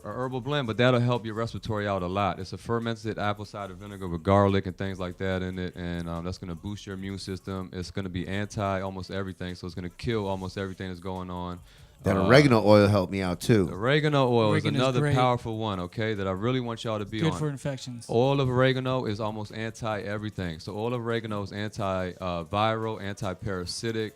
herbal blend, but that'll help your respiratory out a lot. It's a fermented apple cider vinegar with garlic and things like that in it, and that's going to boost your immune system. It's going to be anti almost everything, so it's going to kill almost everything that's going on. That oregano oil helped me out too. Oregano oil is Oregano's another great. powerful one, okay, that I really want y'all to be Good on. for infections. Oil of oregano is almost anti-everything. So oil of oregano is anti-viral, anti-parasitic,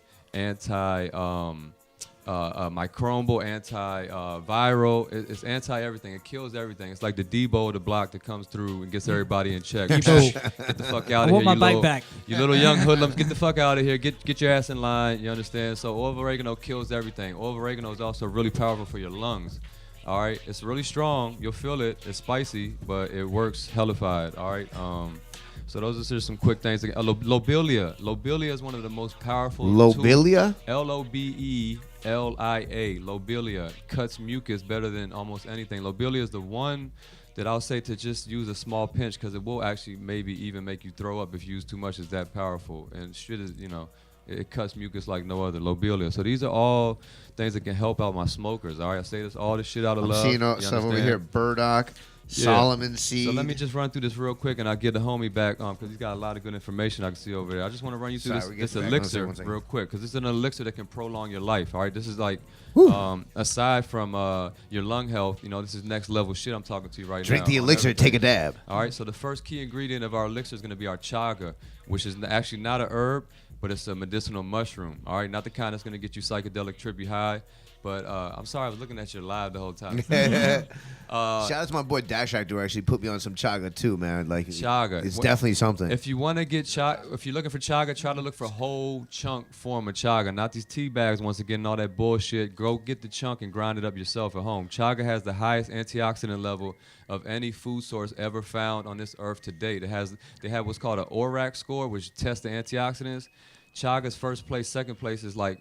microbial, anti-viral. It's anti-everything. It kills everything. It's like the Debo of the block that comes through and gets everybody in check. Get the fuck out of here. I want my bike back. You little young hoodlums, get the fuck out of here. Get your ass in line. You understand? So oil of oregano kills everything. Oil of oregano is also really powerful for your lungs. All right, it's really strong. You'll feel it. It's spicy, but it works hellified. All right. So those are just some quick things. Lobelia. Lobelia is one of the most powerful. Lobelia? Lobelia. Lobelia cuts mucus better than almost anything. Lobelia is the one that I'll say to just use a small pinch because it will actually maybe even make you throw up if you use too much. It's that powerful. And shit is, it cuts mucus like no other. Lobelia. So these are all things that can help out my smokers. All right, I say all this shit out of love. I'm seeing stuff over here. Burdock, Solomon seed. So let me just run through this real quick, and I'll get the homie back because he's got a lot of good information I can see over there. I just want to run you through this elixir real quick because it's an elixir that can prolong your life. All right, this is like aside from your lung health, this is next level shit I'm talking to you right now. Drink the elixir, take a dab. All right, so the first key ingredient of our elixir is going to be our chaga, which is actually not a herb, but it's a medicinal mushroom. All right, not the kind that's going to get you psychedelic trippy high. But I'm sorry, I was looking at your live the whole time. Shout out to my boy Dash Actor who actually put me on some chaga too, man. Like chaga, it's definitely something. If you want to get chaga, if you're looking for chaga, try to look for whole chunk form of chaga, not these tea bags. Once again, all that bullshit. Go get the chunk and grind it up yourself at home. Chaga has the highest antioxidant level of any food source ever found on this earth to date. They have what's called an ORAC score, which tests the antioxidants. Chaga's first place, second place is like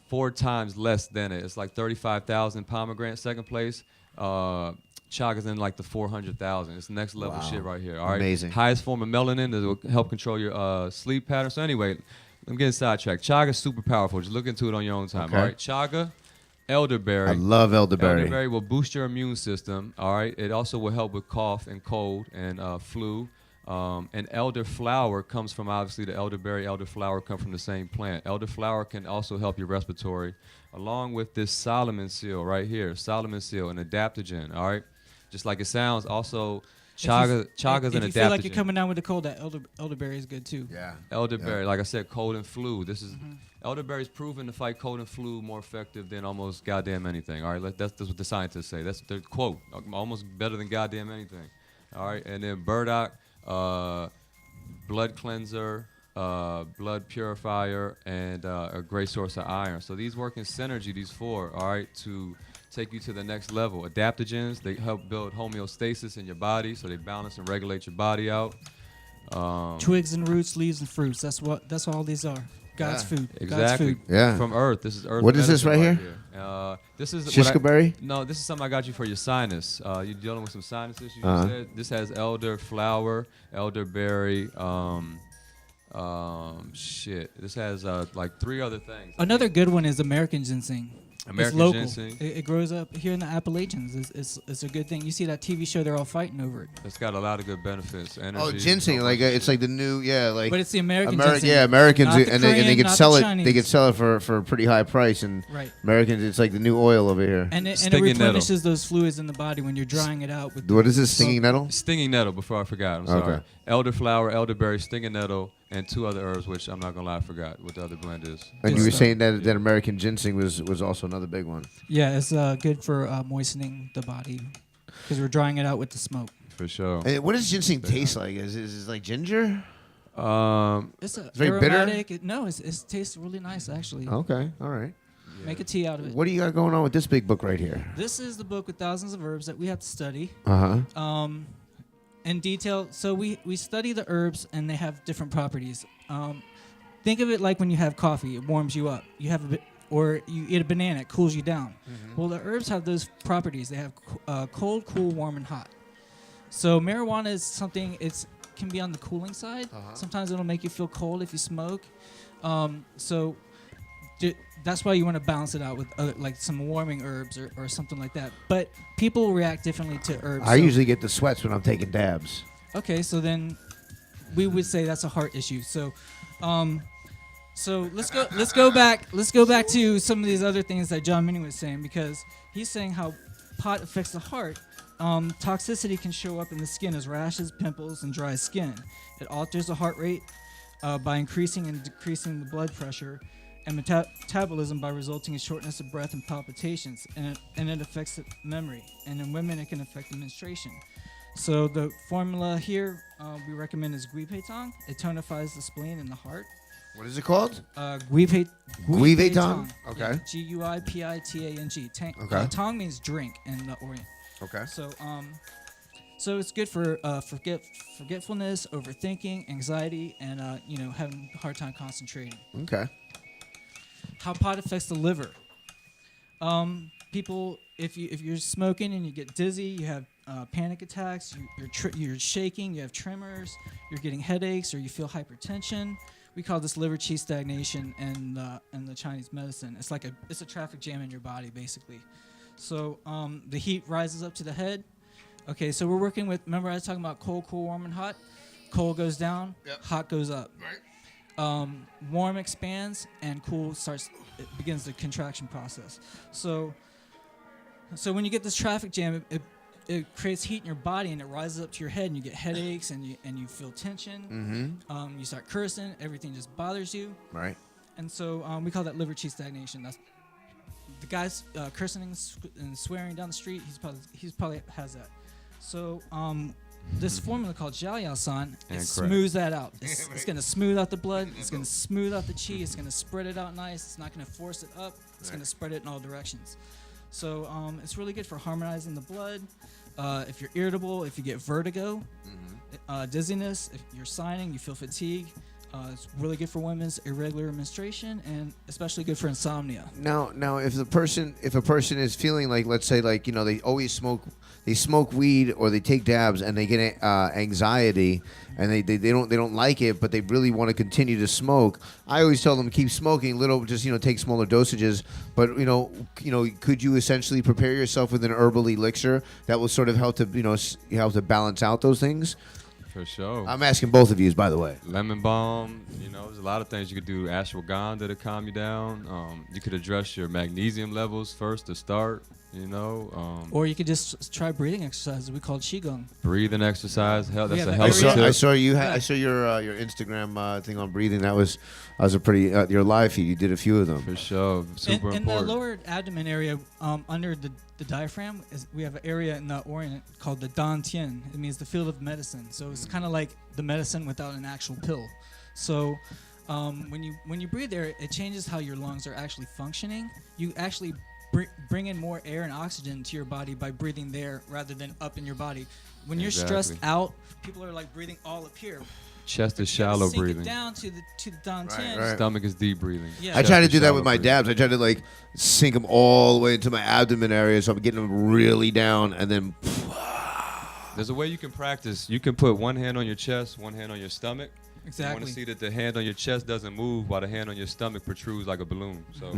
4 times less than it. It's like 35,000 pomegranate. Second place, chaga's in like the 400,000. It's next level shit right here. All right. Amazing. Highest form of melanin that will help control your sleep pattern. So anyway, I'm getting sidetracked. Chaga's super powerful. Just look into it on your own time. Okay. All right. Chaga, elderberry. I love elderberry. Elderberry will boost your immune system. All right. It also will help with cough and cold and flu. And elderflower comes from, obviously, the elderberry, elderflower come from the same plant. Elderflower can also help your respiratory, along with this Solomon seal right here. Solomon seal, an adaptogen, all right? Just like it sounds, also, chaga's an adaptogen. If you feel like you're coming down with the cold, that elderberry is good, too. Yeah. Elderberry, like I said, cold and flu. This is elderberry's proven to fight cold and flu more effective than almost goddamn anything, all right? That's what the scientists say. That's their quote, almost better than goddamn anything, all right? And then burdock, blood cleanser, blood purifier, and a great source of iron. So these work in synergy, these 4, all right, to take you to the next level. Adaptogens, they help build homeostasis in your body, so they balance and regulate your body out. Twigs and roots, leaves and fruits. That's all these are. God's food. Exactly. God's food. Yeah. From Earth. This is Earth. What is this right here? This is Shishkaberry? No, this is something I got you for your sinus. You're dealing with some sinus issues. You said this has elderflower, elderberry. This has like 3 other things. Another good one is American ginseng. American it's local. ginseng. It grows up here in the Appalachians. It's a good thing. You see that TV show, they're all fighting over it. It's got a lot of good benefits. Energy, Oh, ginseng, like it's like the new, like. But it's the American ginseng. Yeah, Americans, Not the and they Korean, can not sell the it. Chinese. They can sell it for a pretty high price, and Right. Americans, it's like the new oil over here. And it Stinging replenishes those fluids in the body when you're drying it out. With What is this, stinging nettle? Stinging nettle, before I forgot. I'm sorry. Okay. Elderflower, elderberry, stinging nettle, and 2 other herbs, which I'm not going to lie, I forgot what the other blend is. And you were saying that American ginseng was also another big one. Yeah, it's good for moistening the body because we're drying it out with the smoke. For sure. And what does ginseng taste like? Is it like ginger? It's very bitter? aromatic. It tastes really nice, actually. Okay, all right. Yeah. Make a tea out of it. What do you got going on with this big book right here? This is the book with thousands of herbs that we have to study. In detail. So we study the herbs and they have different properties. Think of it like when you have coffee, it warms you up. You have or you eat a banana, it cools you down. Well, the herbs have those properties. They have cold, cool, warm, and hot. So marijuana is something. It can be on the cooling side. Sometimes it'll make you feel cold if you smoke. So That's why you want to balance it out with like some warming herbs or something like that. But people react differently to herbs. I usually get the sweats when I'm taking dabs. Okay, so then we would say that's a heart issue. So, let's go back to some of these other things that John Minnie was saying, because he's saying how pot affects the heart. Toxicity can show up in the skin as rashes, pimples, and dry skin. It alters the heart rate by increasing and decreasing the blood pressure and metabolism by resulting in shortness of breath and palpitations, and it affects the memory. And in women, it can affect the menstruation. So the formula here we recommend is guipetang. It tonifies the spleen and the heart. What is it called? Guipetang. Okay. Yeah, Guipitang. Okay. Tang means drink in the Orient. Okay. So it's good for forgetfulness, overthinking, anxiety, and having a hard time concentrating. Okay. How pot affects the liver. People, if you're smoking and you get dizzy, you have panic attacks, you're shaking, you have tremors, you're getting headaches, or you feel hypertension. We call this liver qi stagnation in the Chinese medicine. It's like it's a traffic jam in your body, basically. So the heat rises up to the head. Okay, so we're working with, remember I was talking about cold, cool, warm, and hot? Cold goes down, hot goes up. Right. Warm expands, and cool it begins the contraction process. So when you get this traffic jam, it creates heat in your body, and it rises up to your head, and you get headaches, and you feel tension. Mm-hmm. You start cursing, everything just bothers you. Right. And so we call that liver qi stagnation. That's the guy's cursing and swearing down the street. He's probably has that. So this formula called Jiaoyasan, it smooths that out. It's going to smooth out the blood. It's going to smooth out the qi. It's going to spread it out nice. It's not going to force it up. It's going to spread it in all directions. So it's really good for harmonizing the blood. If you're irritable, if you get vertigo, dizziness, if you're signing, you feel fatigue. It's really good for women's irregular menstruation, and especially good for insomnia. Now, if a person is feeling like, let's say, like, they always smoke weed or they take dabs and they get anxiety and they don't like it, but they really want to continue to smoke. I always tell them keep smoking, just take smaller dosages. But could you essentially prepare yourself with an herbal elixir that will sort of help to balance out those things? For sure. I'm asking both of you, by the way. Lemon balm, there's a lot of things you could do. Ashwagandha to calm you down. You could address your magnesium levels first to start, Or you could just try breathing exercises we call qigong. Breathing exercise, that's a the healthy tip. I saw your Instagram thing on breathing. That was a pretty your live feed. You did a few of them. For sure, super in important. the lower abdomen area, under the diaphragm, we have an area in the Orient called the Dan Tian. It means the field of medicine. So it's kind of like the medicine without an actual pill. So when you breathe there, it changes how your lungs are actually functioning. You actually bring in more air and oxygen to your body by breathing there rather than up in your body. When you're stressed out, people are like breathing all up here. Chest is shallow sink breathing. It down to the dantian. Right. Stomach is deep breathing. Yeah. I try to Chest do is that shallow with my breathing. dabs. I try to sink them all the way into my abdomen area, so I'm getting them really down, and then. There's a way you can practice. You can put one hand on your chest, one hand on your stomach. Exactly. You want to see that the hand on your chest doesn't move while the hand on your stomach protrudes like a balloon. So.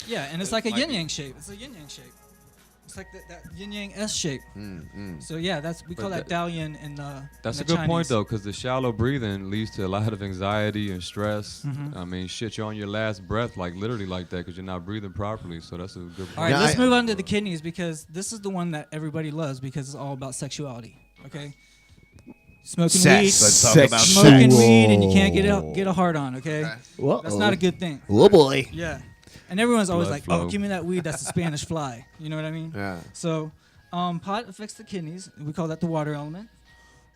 Yeah, and it's like a yin-yang shape. It's a yin-yang shape. It's like that yin-yang S shape. So yeah, we call that Dalian in the That's in a the good Chinese. point though, because the shallow breathing leads to a lot of anxiety and stress. I mean, shit, you're on your last breath, like literally like that, because you're not breathing properly. So that's a good point. All right, let's move on to the kidneys, because this is the one that everybody loves because it's all about sexuality. Okay. Smoking weed, smoking weed, and you can't get a hard on. Okay, that's not a good thing. Oh boy. Yeah, and everyone's always Blood like, flow. "Oh, give me that weed. That's the Spanish fly." You know what I mean? Yeah. So, pot affects the kidneys. We call that the water element.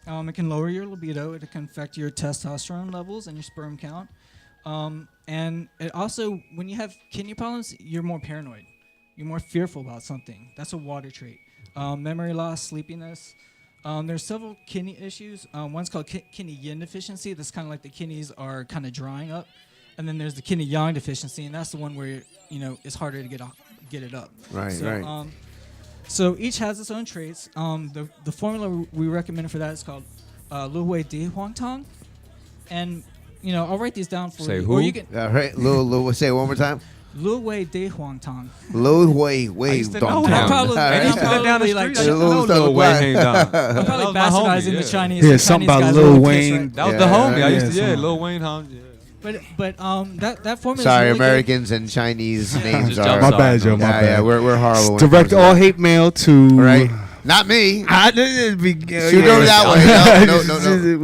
It can lower your libido. It can affect your testosterone levels and your sperm count. And it also, when you have kidney problems, you're more paranoid. You're more fearful about something. That's a water trait. Memory loss, sleepiness. There's several kidney issues. One's called kidney yin deficiency. That's kind of like the kidneys are kind of drying up. And then there's the kidney yang deficiency, and that's the one where it's harder to get it up. Right, right. So each has its own traits. The formula we recommend for that is called Lu Hui Di Huang Tong. And I'll write these down for Say you. who? Or you can Right. Say it one more time. Lu Wei De Huang Tong. Lo Hui Wei used to Dong know Tong. him. Probably, Hey, I'm probably like Lil Wayne I'm probably bastardizing the Chinese. Yeah, the something Chinese about guys Lil little kids, Wayne. right? That was Yeah, the homie. I yeah, used to, yeah. Lil Wayne homie. Yeah. But that formula. Sorry, is really Americans and Chinese names Just are. jump My Sorry, bad, Joe. no. My Yeah, bad. yeah, we're horrible. when it Direct comes to all that. hate mail to. Right? Not me. Shoot over that way. No.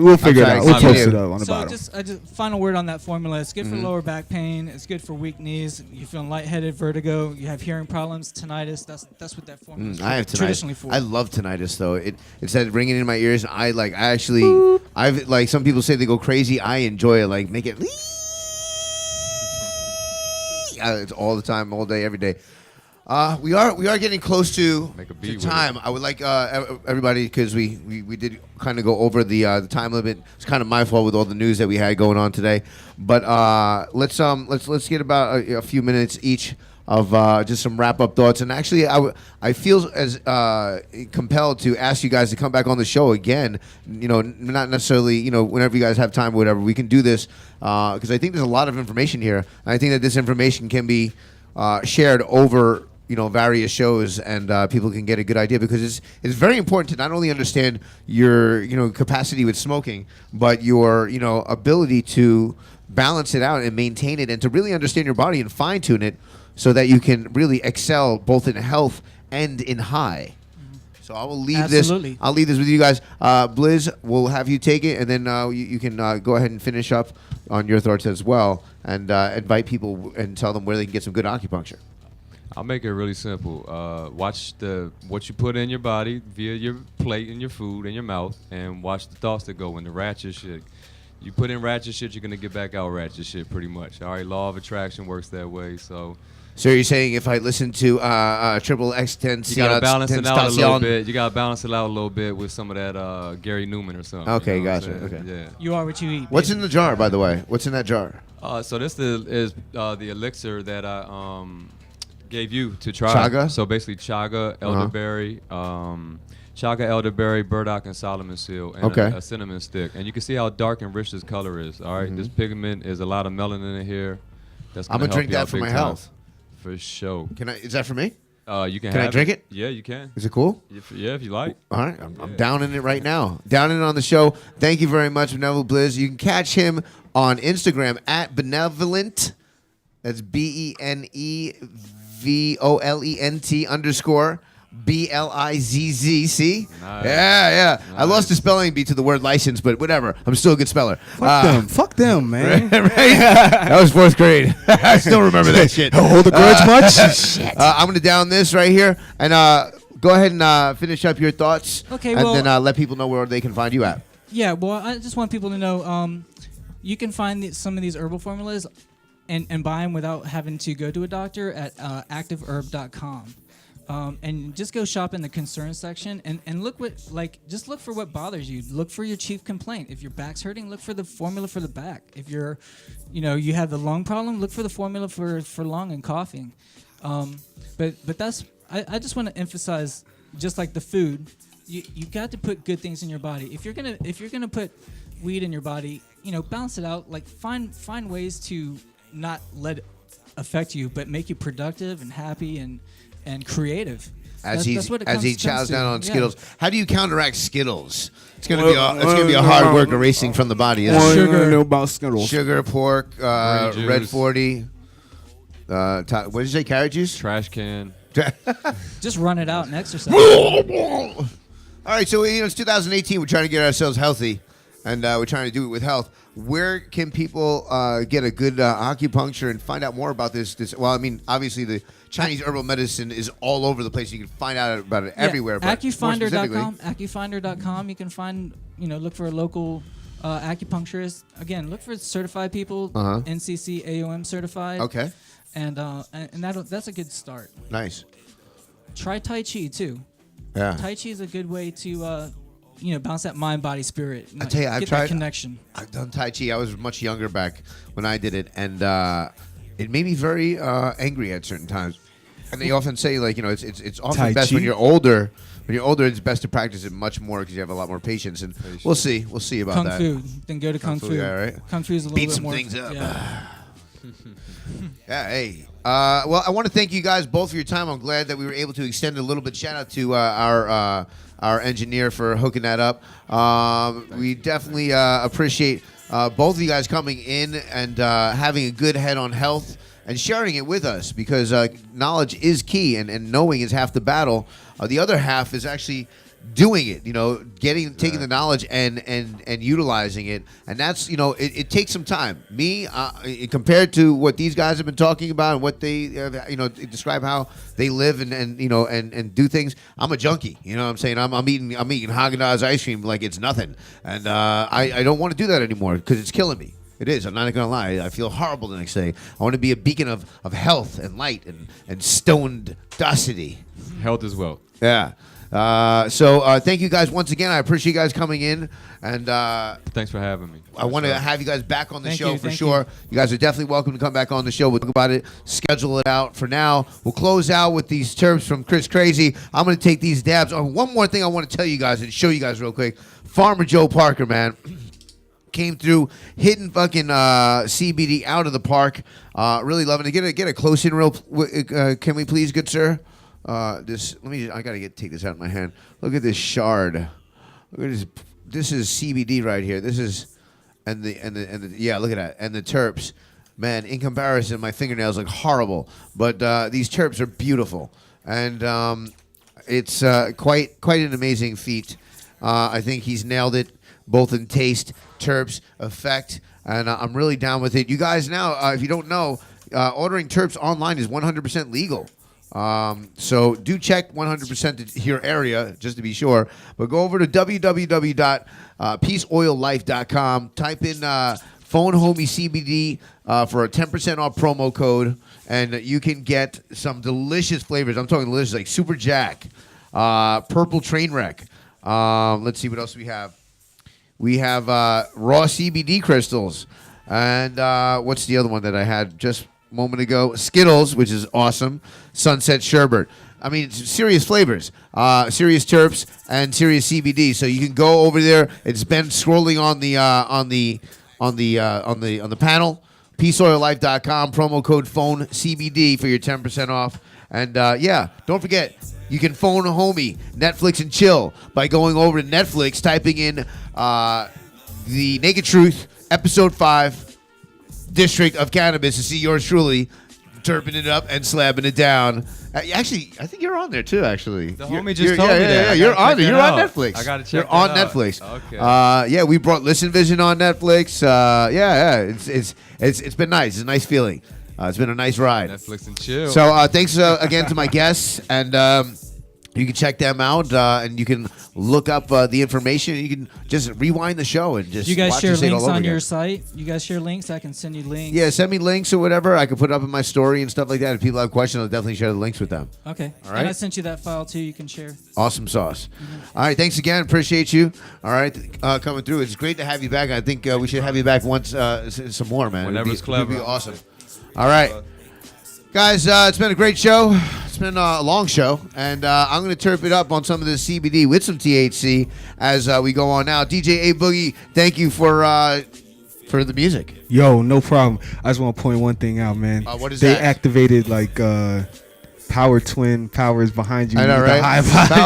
We'll figure it I'm out. sorry, We'll post continue. it up on the So bottom. just final word on that formula. It's good for lower back pain. It's good for weak knees. You're feeling lightheaded, vertigo. You have hearing problems, tinnitus. That's what that formula is I have traditionally tinnitus. for. I love tinnitus though. It said ringing in my ears. I've like some people say they go crazy. I enjoy it. Like make it. It's all the time, all day, every day. We are getting close to Make a beat with time. I would like everybody, because we did kind of go over the time limit. It's kind of my fault with all the news that we had going on today. But let's get about a few minutes each of just some wrap up thoughts. And actually, I feel as compelled to ask you guys to come back on the show again. You know, not necessarily, you know, whenever you guys have time or whatever, we can do this because I think there's a lot of information here. And I think that this information can be shared over, you know, various shows, and people can get a good idea, because it's very important to not only understand your, you know, capacity with smoking, but your, you know, ability to balance it out and maintain it, and to really understand your body and fine tune it so that you can really excel both in health and in high. So I will leave Absolutely. this. I'll leave this with you guys. Blizz, we'll have you take it, and then you can go ahead and finish up on your thoughts as well, and invite people and tell them where they can get some good acupuncture. I'll make it really simple. Watch what you put in your body via your plate and your food and your mouth, and watch the thoughts that go in the ratchet shit. You put in ratchet shit, you're gonna get back out ratchet shit pretty much. All right, law of attraction works that way. So you're saying if I listen to triple X10, you gotta balance it out a little bit. You gotta balance it out a little bit with some of that Gary Newman or something. Okay, you know gotcha. what I'm saying? Okay. Yeah. You are what you eat. What's in the jar, by the way? What's in that jar? So this is the elixir that I gave you to try. Chaga? So basically chaga, elderberry, chaga, elderberry, burdock, and Solomon seal, and a cinnamon stick. And you can see how dark and rich this color is. All right, this pigment is a lot of melanin in here. That's I'm gonna help drink you that out for big my time. health. For sure. Can I? Is that for me? You can. Can I have drink it? Yeah, you can. Is it cool? If you like. All right, I'm down in it right now. Down in it on the show. Thank you very much, Benevolent Blizz. You can catch him on Instagram at Benevolent. That's BENEVOLENT _ BLIZZC. Nice. Yeah. Nice. I lost the spelling bee to the word license, but whatever. I'm still a good speller. Fuck them, man. Right? That was 4th grade. I still remember that shit. Hold the grudge much? Shit. I'm going to down this right here. And go ahead and finish up your thoughts. Okay, and well- then let people know where they can find you at. Yeah, well, I just want people to know you can find some of these herbal formulas and buy them without having to go to a doctor at activeherb.com. And just go shop in the concern section and look just look for what bothers you. Look for your chief complaint. If your back's hurting, look for the formula for the back. If you have the lung problem, look for the formula for lung and coughing. But I just want to emphasize, just like the food, you got to put good things in your body. If you're gonna put weed in your body, balance it out. Like find ways to not let it affect you, but make you productive and happy and creative. As That's what it he comes chows to. down on Yeah. Skittles. How do you counteract Skittles? It's gonna be a hard work erasing from the body. Isn't it? Sugar. Know about Skittles. Sugar, pork, Green red juice. 40. What did you say? Carrot juice. Trash can. Just run it out and exercise. All right, so it's 2018. We're trying to get ourselves healthy, and we're trying to do it with health. Where can people get a good acupuncture and find out more about this? Well, I mean, obviously the Chinese herbal medicine is all over the place. You can find out about it everywhere. But more specifically- Accufinder.com. You can find, look for a local acupuncturist. Again, look for certified people, NCC AOM certified. Okay. And that's a good start. Nice. Try Tai Chi too. Yeah. Tai Chi is a good way to bounce that mind, body, spirit. I tell you, I've get tried that connection. I've done Tai Chi. I was much younger back when I did it, and it made me very angry at certain times. And they often say, like, it's often Tai best Chi? when you're older. When you're older, it's best to practice it much more because you have a lot more patience. And we'll see about Kung that. Fu. Then go to Kung Fu. Yeah, right. Kung Fu is a little Beat bit some more. things up. Yeah. Yeah, hey. Well, I want to thank you guys both for your time. I'm glad that we were able to extend a little bit. Shout out to our engineer for hooking that up. We definitely appreciate both of you guys coming in and having a good head on health and sharing it with us, because knowledge is key, and knowing is half the battle. The other half is actually doing it, taking the knowledge and utilizing it. And that's, it takes some time. Me, compared to what these guys have been talking about and what they, describe how they live and do things. I'm a junkie. You know what I'm saying? I'm eating Haagen-Dazs ice cream like it's nothing. And I don't want to do that anymore because it's killing me. It is. I'm not going to lie. I feel horrible the next day. I want to be a beacon of health and light and stoned docility. Health as well. Yeah. So thank you guys once again. I appreciate you guys coming in, and thanks for having me. I want to have you guys back on the Thank show you, for thank sure. You guys are definitely welcome to come back on the show. We'll talk about it, schedule it out. For now, we'll close out with these terps from Chris Crazy. I'm going to take these dabs. Oh, one more thing I want to tell you guys and show you guys real quick. Farmer Joe Parker, man, came through, hitting fucking CBD out of the park. Really loving it. Get a close in real. Can we please, good sir? I gotta take this out of my hand. Look at this shard. Look at this. This is CBD right here. This is, and the yeah. Look at that. And the terps, man. In comparison, my fingernails look horrible, but these terps are beautiful, and it's quite an amazing feat. I think he's nailed it, both in taste, terps, effect, and I'm really down with it. You guys now, if you don't know, ordering terps online is 100% legal. So do check 100% to your area just to be sure. But go over to www.peaceoillife.com. Type in Phone Homie CBD for a 10% off promo code, and you can get some delicious flavors. I'm talking delicious, like Super Jack, Purple Trainwreck. Let's see what else we have. We have raw CBD crystals, and what's the other one that I had just moment ago? Skittles, which is awesome. Sunset Sherbet. I mean, it's serious flavors, serious terps, and serious CBD. So you can go over there. It's been scrolling on the panel. PeaceOilLife.com. Promo code phone CBD for your 10% off. And yeah, don't forget, you can phone Homie Netflix and chill by going over to Netflix, typing in The Naked Truth, Episode 5. District of Cannabis to see yours truly terping it up and slabbing it down. Actually, I think you're on there too. Actually, the homie just told me that. Yeah, you're on there. You're on Netflix. I gotta check. You're on Netflix. Okay. Yeah, we brought Listen Vision on Netflix. Yeah. It's been nice. It's a nice feeling. It's been a nice ride. Netflix and chill. So thanks again to my guests, and you can check them out, and you can look up the information. You can just rewind the show and just You guys watch share us say it links all over on again. your site? You guys share links? I can send you links. Yeah, send me links or whatever. I can put it up in my story and stuff like that. If people have questions, I'll definitely share the links with them. Okay. All right. And I sent you that file too. You can share. Awesome sauce. All right, thanks again. Appreciate you. All right, coming through. It's great to have you back. I think we should have you back once, some more, man. Whenever it's clever. It'd be awesome. All right. Guys, it's been a great show. It's been a long show, and I'm going to terp it up on some of this CBD with some THC as we go on now. DJ A Boogie, thank you for the music. Yo, no problem. I just want to point one thing out, man. What is they that? activated like Power Twin powers behind you. I know, The right? high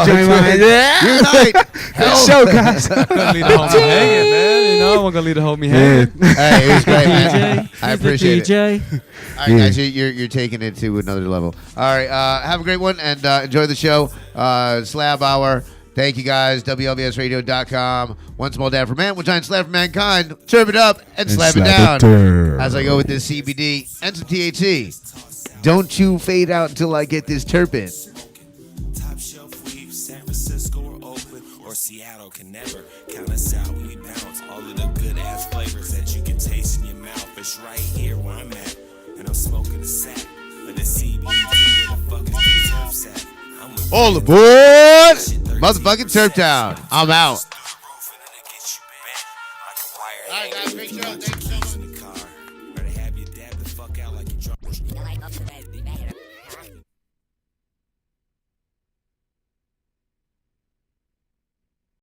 joint behind you. Unite. Good show, guys. I'm gonna leave the homie hanging, man. You know, I'm gonna leave the homie hanging. Hey, it was great, man. DJ, I appreciate it. DJ. All right, guys, you're taking it to another level. All right, have a great one and enjoy the show. Slab Hour. Thank you, guys. WLVSradio.com. One small dab for man, one giant slab for mankind. Serve it up and slab it down. As I go with this CBD and some THC. Don't you fade out until I get this terpin. Top shelf weed, San Francisco or Oakland or Seattle can never count us out when we bounce. All of the good ass flavors that you can taste in your mouth. It's right here where I'm at, and I'm smoking a sack of the CBD. Where the fuck is the terps at? I'm with All aboard! Motherfucking Terp Town. I'm out.